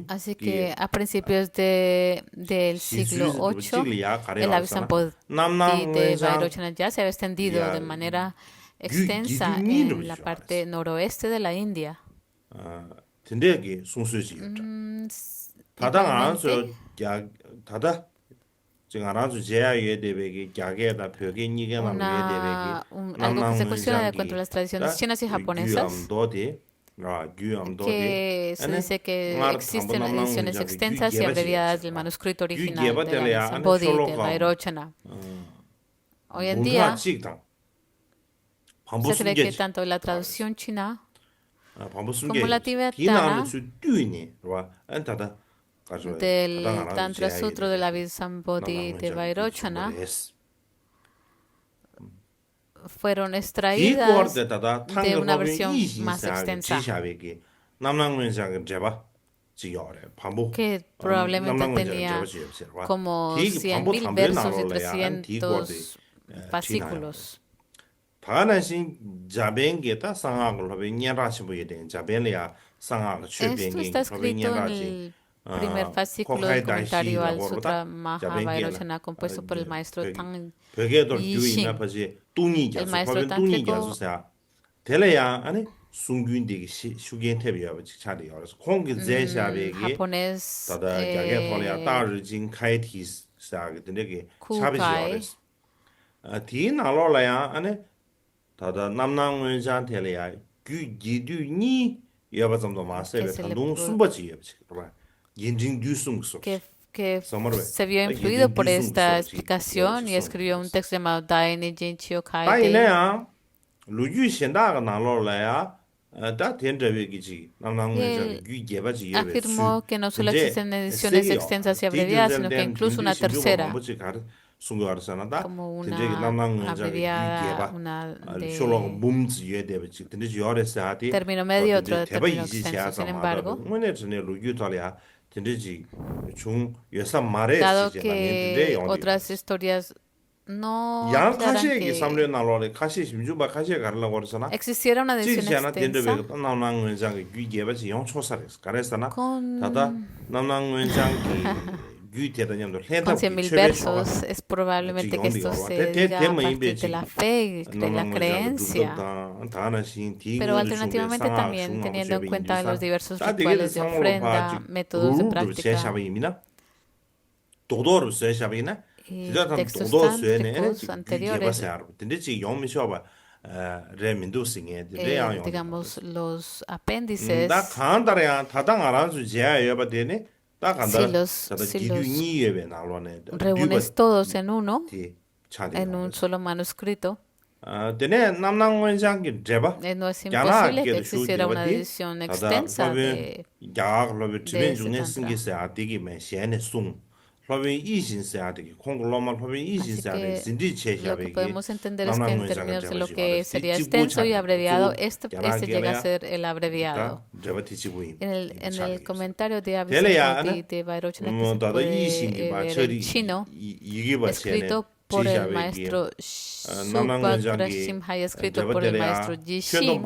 Así que a principios del siglo VIII, el Abhisambodhi de Vairochana ya se había extendido de manera extensa en la parte noroeste de la India. Algo que se cuestiona de acuerdo a las tradiciones chinas y japonesas, que se dice que existen ediciones extensas y abreviadas del manuscrito original del Abhisambodhi de Vairochana. Hoy en día se cree que tanto la traducción china como la tibetana del Tantra Sutra del Abhisambodhi de Vairochana fueron extraídas de una versión más extensa, que probablemente tenía como 100.000 versos y 300 fascículos. Esto está escrito en el primer fascículo del comentario al Sutra Mahavairochana, compuesto por el maestro Tang Yixin. El maestro tántrico japonés Kukai que se vio influido por esta explicación y escribió un texto llamado Daini Jinchyo Kaide. Afirmó que no solo existen ediciones extensas y abreviadas, sino que incluso una tercera, como una abreviada, una de término medio y otro de término extenso. Sin embargo, dado que otras historias no aclaran que existiera una edición extensa con 100.000 versos, es probablemente que esto se diga a partir de la fe, de la creencia, pero alternativamente también teniendo en cuenta los diversos rituales de ofrenda, métodos de práctica y textos tántricos anteriores, digamos los apéndices. Si los reúnes todos en uno, en un solo manuscrito, no es imposible que existiera una edición extensa de ese tantra. Así que lo que podemos entender es que en términos de lo que sería extenso y abreviado, este llega a ser el abreviado. En el comentario de Abhisambodhi de Vairochana, que se puede ver en chino, escrito por el maestro Supa Krashimhaya, escrito por el maestro Jishin.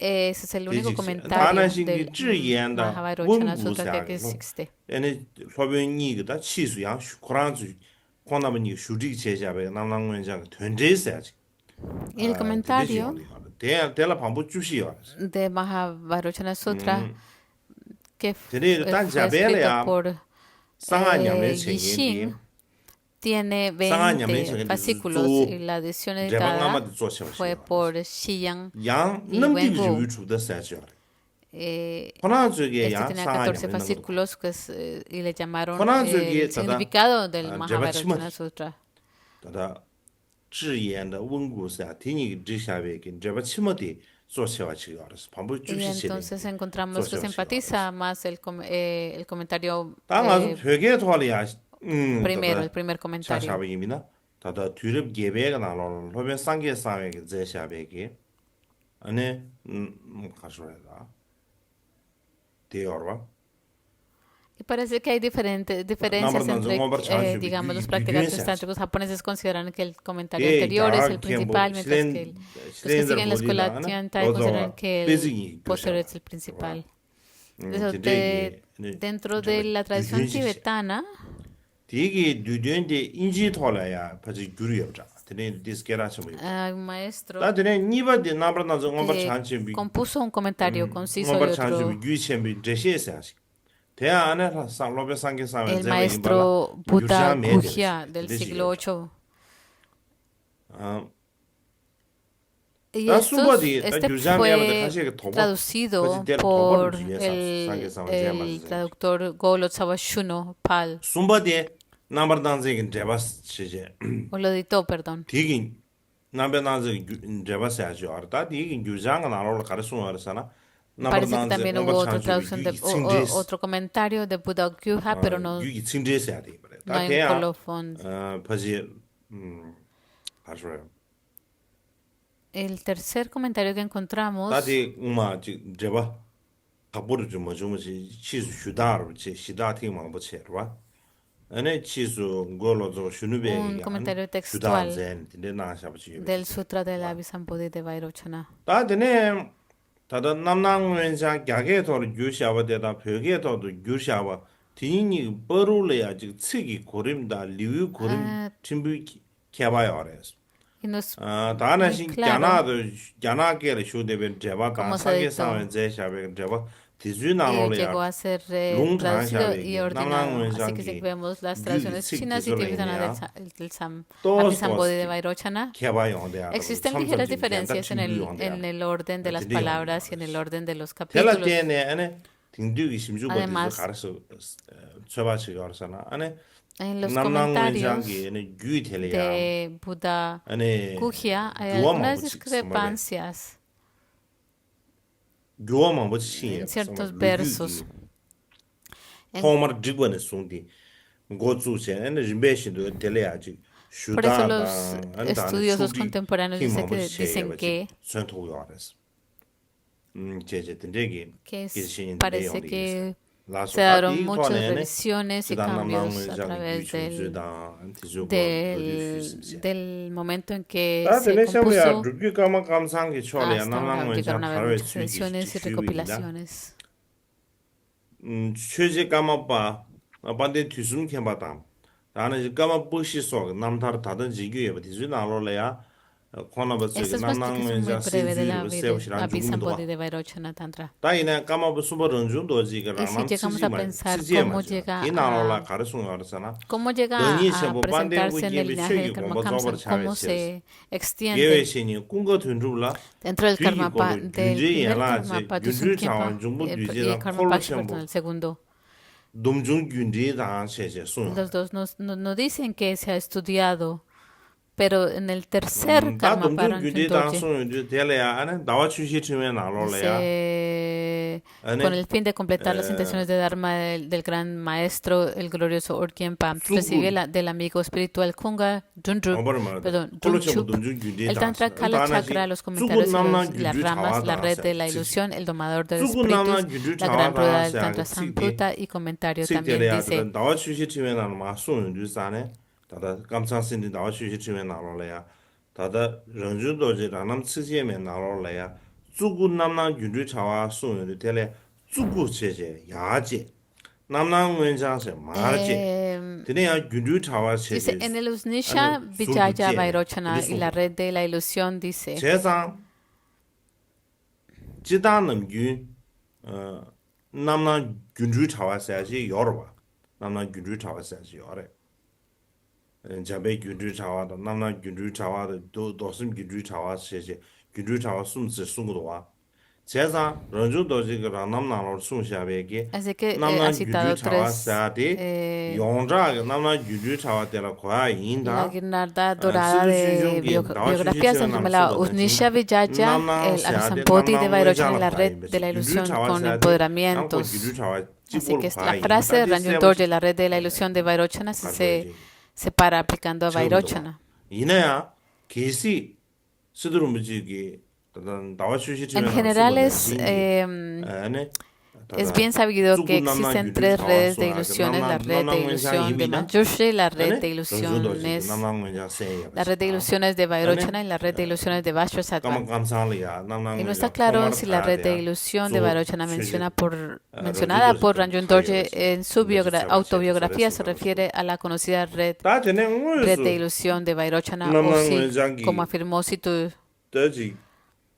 Ese es el único comentario del Mahavairochana Sutra que existe. Y el comentario de Mahavairochana Sutra que fue escrito por Jishin tiene 20 fascículos y la edición editada fue por Shiyang y Wenwu. Este tenía 14 fascículos y le llamaron el significado del Mahavairochana Sutra. Y entonces encontramos que se enfatiza más el comentario primero, el primer comentario. Y parece que hay diferencias entre, digamos, los practicantes tántricos japoneses consideran que el comentario anterior es el principal, mientras que los que siguen la escuela Tiantai consideran que el posterior es el principal. Dentro de la tradición tibetana, hay un maestro que compuso un comentario conciso y otro. El maestro Buddha Gujia del siglo VIII. Y este fue traducido por el traductor Golotsawa Shuno Pal. O lo editó, perdón. Parece que también hubo otra traducción otro comentario de Buddha Gyuha, pero no hay un colofón. El tercer comentario que encontramos un comentario textual del Sutra de la Abhisambodhi de Vairochana. 다다 남낭wen자 갸게토르 규샤바데다 벽에토도 규샤바 디니 버룰레야 지 츠기 고림다 리우 고림 진부 개바야레스 다나신 갸나도 갸나게르 쇼데벤 제바가 사게사wen 제샤베 제바 llegó a ser traducido y ordenado. Así que si vemos las traducciones chinas y tibetanas del Abhisambodhi de Vairochana, existen ligeras diferencias en el orden de las palabras y en el orden de los capítulos. Además, en los comentarios de Buddha Gujia hay algunas discrepancias en ciertos versos. Por eso los estudiosos contemporáneos dicen que parece que se dieron muchas revisiones y cambios a través del momento en que se compuso hasta ahora. Llegaron a haber muchas revisiones y recopilaciones. Esta es una explicación muy breve de la Abhisambodhi de Vairochana Tantra. Y si llegamos a pensar cómo llega a presentarse en el linaje del Karma Kamsa, cómo se extiende dentro del Karmapa, del primer Karmapa, y el Karmapa, perdón, el segundo. Los dos no dicen que se ha estudiado, pero en el tercer Karma con el fin de completar las intenciones de Dharma del gran maestro, el glorioso Orkyenpa, recibe del amigo espiritual Kunga Dungchup, el Tantra Kala Chakra, los comentarios y las ramas, la red de la ilusión, el domador de los espíritus, la gran rueda del Tantra Sampruta y comentario también dice 다다 감상신이 나와 휴식쯤에 나올래야 다다 런주도지 라남 측제에 나올래야 주구 남나 윤주차와 소연의 tel에 주구 체제 야제 남남 원장세 말제 tenía 윤주차와 Dice, 체제 en el Usnisha Vijaya Vairochana y la red de la ilusión dice, 세상 지단은 윤 남나 윤주차와 세지 여러와 남나 윤주차와 세지 여러 자베 윤주차와도 남나 윤주차와도 도심 윤주차와 세지 윤주차와 숨지 숨고도와 제사 런주도 지금 남나로 숨샤베기 así que 남나 ha citado tres, 윤주차와사디 용자 남나 윤주차와데라 거야 la 인다 guirnalda dorada de biografías del Himala Usnisha Vijaya, el Avisampoti de Vairochana y la red de la ilusión con empoderamientos. Así que la frase de Ranjun Dorje, la red de la ilusión de Vairochana, se separa aplicando a Vairochana. 이내야 계시 스드rum지기 En general es bien sabido que existen tres redes de ilusiones, la red de ilusión de Manjushri, la red de ilusiones, la red de ilusiones de Vairochana y la red de ilusiones de Vajrasattva. Y no está claro si la red de ilusión de Vairochana mencionada por Ranjun Dorje en su autobiografía se refiere a la conocida red de ilusión de Vairochana o si, como afirmó Situ,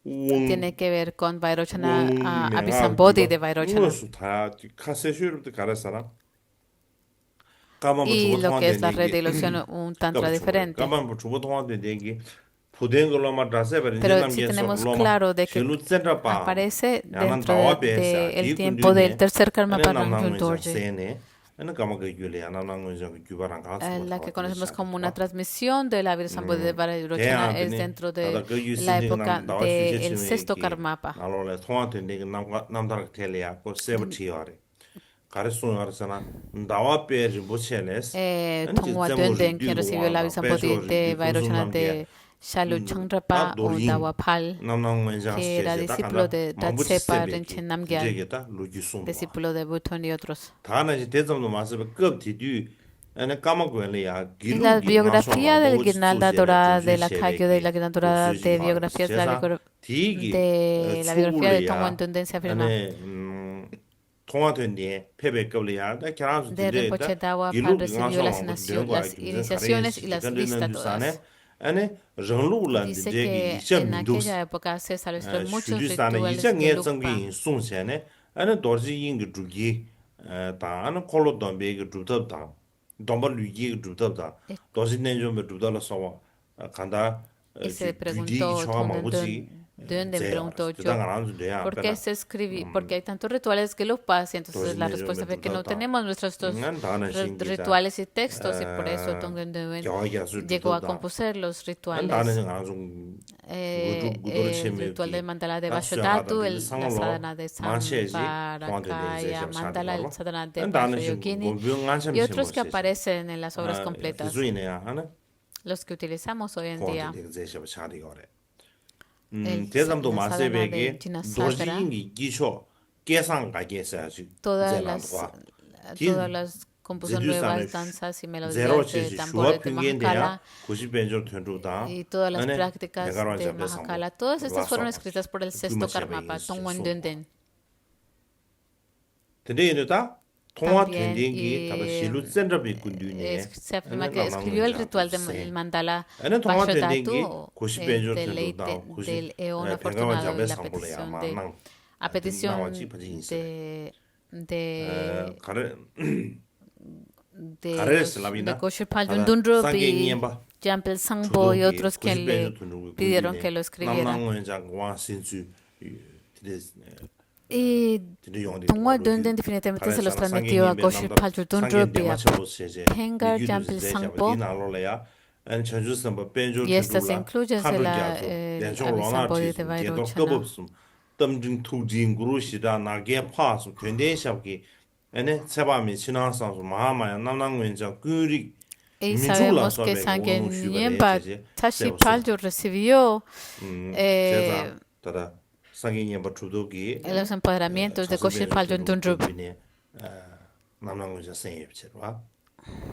tiene que ver con Vairochana, Avisambodhi de Vairochana. Y lo que es la red de ilusión un tantra diferente. Pero si tenemos claro de que aparece dentro del tiempo del tercer karma para Ranjun Dorje, la que conocemos como una transmisión de la Avisambodhi de Vairochana es dentro de la época del sexto karmapa. Tongwa Dönden, quien recibió la Avisambodhi de Vairochana de Shalu Changrapa o Dawapal, que era discípulo de Datsepa Rinchen Namgyal, discípulo de Buton y otros. En la biografía del Guirnalda Dorada de la Kagyu de la Guirnalda Dorada de biografías de la biografía de Tongwa Dönden se afirma de Rinpoche Dawapal recibió las iniciaciones y las lista todas. Dice que en aquella época se establecieron muchos rituales de Lukpa. Y se preguntó, Dönden preguntó yo, ¿por qué se escribí? Porque hay tantos rituales que Lukpas, y entonces la respuesta fue que no tenemos nuestros rituales y textos, y por eso Dönden llegó a componer los rituales. El ritual del mandala de Vashodhatu, la sadhana de Samparakaya, mandala, el sadhana de Vajrayogini, y otros que aparecen en las obras completas, los que utilizamos hoy en día. Todas las compuso nuevas danzas y melodías de tambores de Mahakala y todas las prácticas de Mahakala. Todas estas fueron escritas por el sexto Karmapa, Tongwa Dönden. También se afirma que escribió el ritual del mandala Vashodhatu, el deleite del eón afortunado y la petición a petición de Goshir Paljun Dundrup, Jampel Sangpo y otros que le pidieron que lo escribiera. Y Tongwa Dönden definitivamente se los transmitió a Goshir Paljun Dundrup y a Pengar Jampel Sangpo. Y estas incluyen la Avisambodhi de Vairochana. Y sabemos que Sangye Nyempa Tashi Paljun recibió los empoderamientos de Goshir Paljun Dundrup.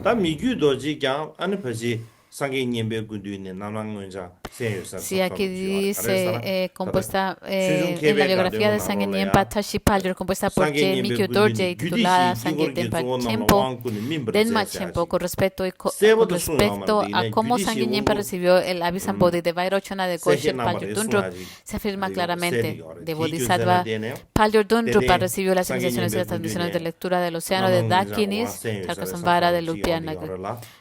다 미규도지 그냥 안에 버지 상계 년배 군도에 남랑원자 세요사 Sí, aquí dice compuesta en la biografía de Sangye Nyempa Tashi Paljor, compuesta por Je Mikyo Dorje, titulada Sangye Tenpa Chempo, Denma Chempo, con respecto a cómo Sangye Nyempa recibió el Abhisambodhi de Vairochana de Goshe Paljor Dundrup, se afirma claramente de Bodhisattva Paljor Dundrupa recibió las iniciaciones y las transmisiones de lectura del océano de Dakinis, Charkasambhara de Lupya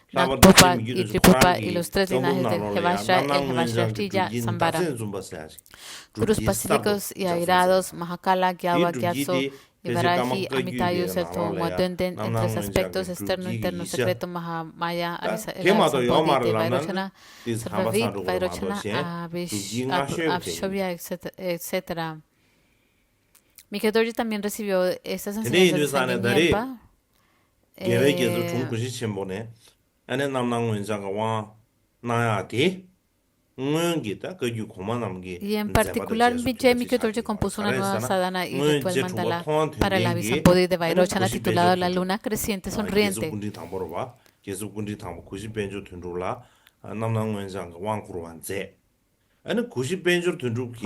Nagpupa y Tripupa y los tres linajes del Hevashra, el Hevashra Triya Sambara. Gurus pacíficos y airados, Mahakala, Gyalva, Gyatso y Varahi, Amitayu, Selto, Muadunden, en tres aspectos, externo, interno, secreto, Mahamaya, el Abhisambodhi de Vairochana, Sarvavik, Vairochana, Abhishovya, etc. Mikyo Dorje también recibió estas enseñanzas de Sangye Nyempa. Y en particular, Vijay Mikyo Dorje compuso una nueva sadhana y ritual mandala para el Abhisambodhi de Vairochana titulado La Luna Creciente Sonriente. Por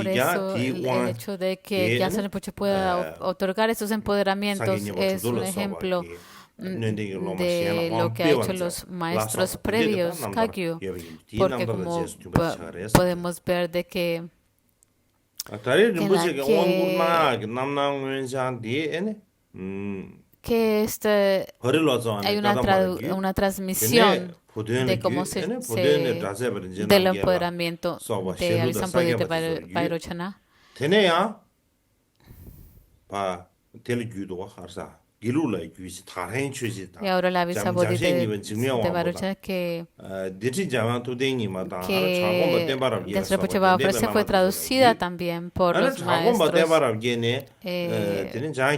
eso, el hecho de que Gyaltsen Rinpoche pueda otorgar esos empoderamientos es un ejemplo de lo que han hecho los maestros previos, Kagyu, porque como podemos ver de que hay una transmisión de cómo del empoderamiento de Abhisambodhi de Vairochana. Y ahora la Abhisambodhi de Vairochana que Rinpoche va a ofrecer fue traducida también por los maestros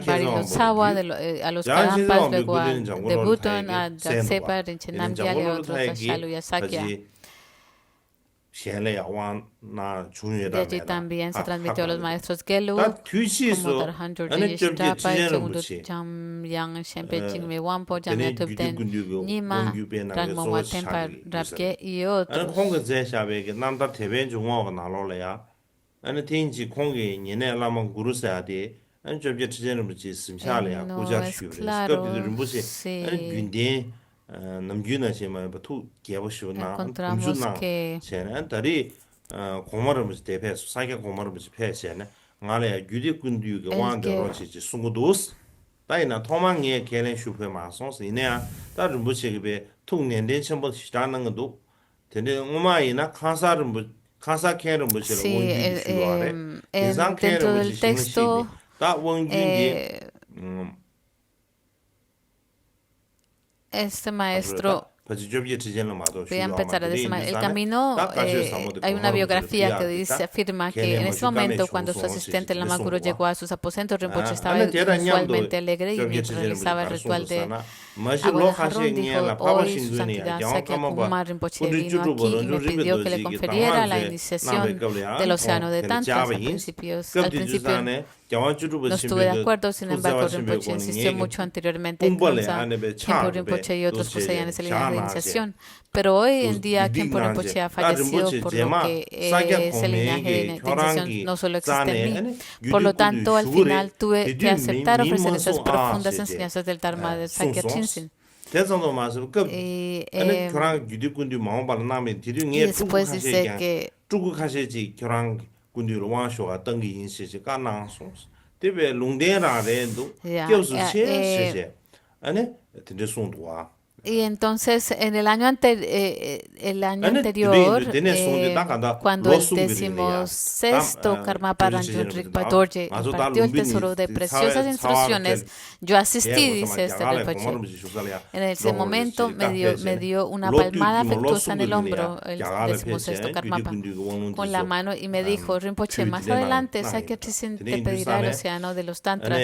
Varilonsawa, a los Kadampas, luego a de Bhutan, a Jaksepa, Rinche Namgyal y otros, a Shaluya Sakya. De allí también se transmitió a los maestros Gelu, como Tarhan Dorje Yeshitrapa, Segundo Jamyang Shenpe Jingme Wampo, Jamya Tubden Nima, Rangmongwa Tenpa Rabge y otros. No es claro si encontramos que dentro del texto este maestro voy a empezar a decir el camino. Hay una biografía que afirma que en ese momento, cuando su asistente Lama Guru llegó a sus aposentos, Rinpoche estaba usualmente alegre y mientras realizaba el ritual de agua de jarrón dijo: hoy su santidad Sakya Kumar Rinpoche vino aquí y me pidió que le conferiera la iniciación del océano de Tantras. Al principio no estuve de acuerdo, sin embargo Rinpoche insistió mucho anteriormente en que Khenpo Rinpoche y otros poseían ese linaje de iniciación. Pero hoy en día Khenpo Rinpoche ha fallecido, por lo que ese linaje de iniciación no solo existe en mí. Por lo tanto, al final tuve que aceptar ofrecer esas profundas enseñanzas del Dharma de Sakya Trinchen. Y después dice que y entonces en el año anterior, cuando el 16º Karmapa Ranjun Rigpa Dorje impartió el tesoro de preciosas instrucciones, yo asistí, dice este Rinpoche. En ese momento me dio una palmada afectuosa en el hombro, el 16º Karmapa, con la mano, y me dijo: Rinpoche, más adelante Sakya Trinchen te pedirá el océano de los tantras,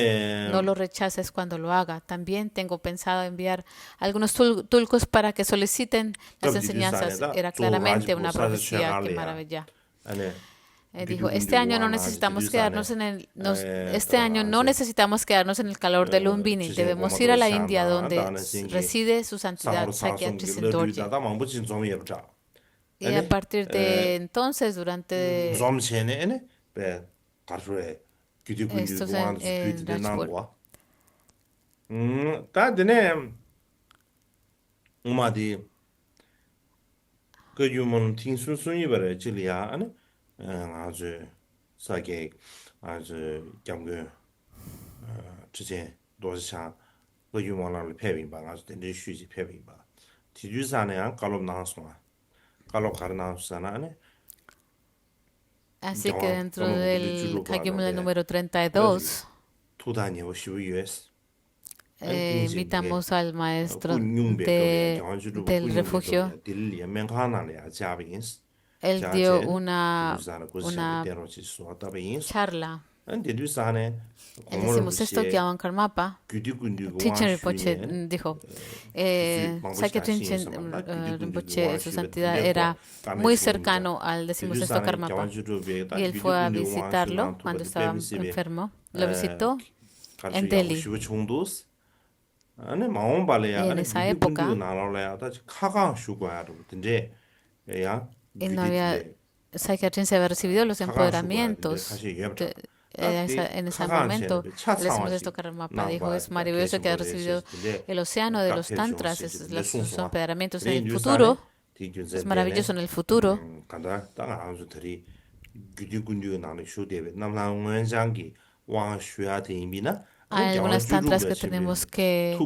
no lo rechaces cuando lo haga. También tengo pensado enviar algunos tulcos para que soliciten las enseñanzas. Era claramente una profecía. Qué maravilla. dijo, este año no necesitamos quedarnos este año no necesitamos quedarnos en el calor de Lumbini, debemos ir a la India donde reside su santidad Sakya Trisunturji. Y a partir de entonces, durante estos en Rajpur, así que dentro del Kagyumala número 32, invitamos al maestro del refugio. Él dio una charla. El 16º Gyawan Karmapa, Trinchen Rinpoche dijo, Sakya Trinchen Rinpoche, su santidad, era muy cercano al 16º Karmapa. Y él fue a visitarlo cuando estaba enfermo. Lo visitó en Delhi. Y en esa época, y no había, Sakya Trinchen había recibido los empoderamientos. En ese momento, el 16º Karmapa dijo, es maravilloso que ha recibido el océano de los tantras, sus empoderamientos en el futuro, es maravilloso en el futuro. Hay algunas tantras que tenemos que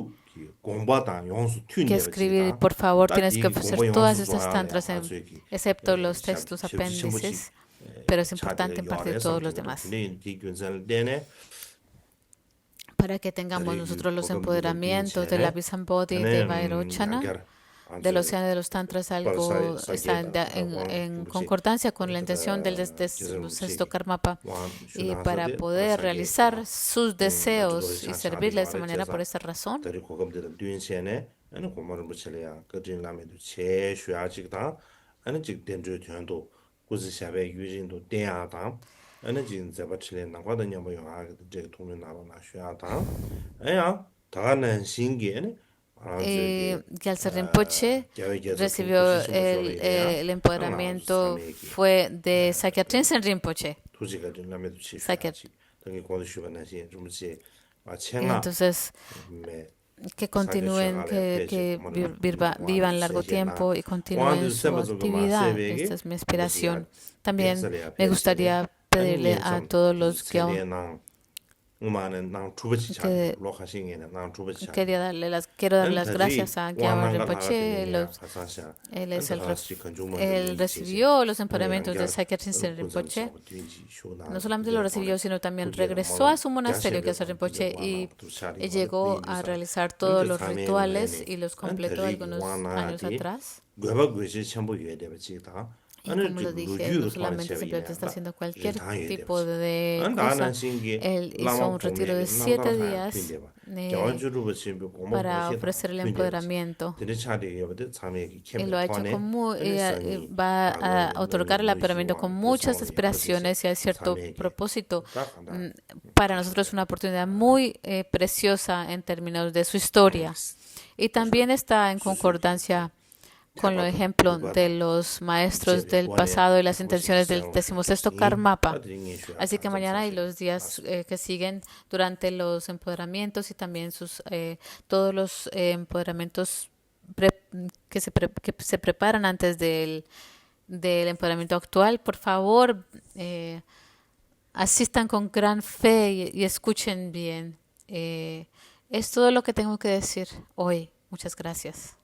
escribir, y por favor tienes que ofrecer todas estas tantras, excepto los textos apéndices, pero es importante impartir todos los demás para que tengamos nosotros los empoderamientos de la Visambodhi de Vairochana, del océano de los tantras. Algo está en concordancia con la intención del 16º Karmapa, y para poder realizar sus deseos y servirle de esta manera, por esta razón, Gyaltsy Rinpoche recibió el empoderamiento fue de Sakya Trinchen Rinpoche. Entonces, que continúen, que vivan largo tiempo y continúen su actividad. Esta es mi aspiración. También me gustaría pedirle a todos los que quiero darle las gracias a Gyawan Rinpoche. Él recibió los empoderamientos de Sakya Trinchen Rinpoche. No solamente lo recibió, sino también regresó a su monasterio, Gyaltsy Rinpoche, y llegó a realizar todos los rituales y los completó algunos años atrás. Y como lo dije, no solamente simplemente está haciendo cualquier tipo de cosa. Él hizo un retiro de 7 días para ofrecer el empoderamiento. Y lo ha hecho va a otorgar el empoderamiento con muchas aspiraciones y a cierto propósito. Para nosotros es una oportunidad muy preciosa en términos de su historia. Y también está en concordancia con los ejemplos de los maestros del pasado y las intenciones del 16º Karmapa. Así que mañana y los días que siguen, durante los empoderamientos y también todos los empoderamientos que se preparan antes del empoderamiento actual, por favor, asistan con gran fe y escuchen bien. Es todo lo que tengo que decir hoy. Muchas gracias.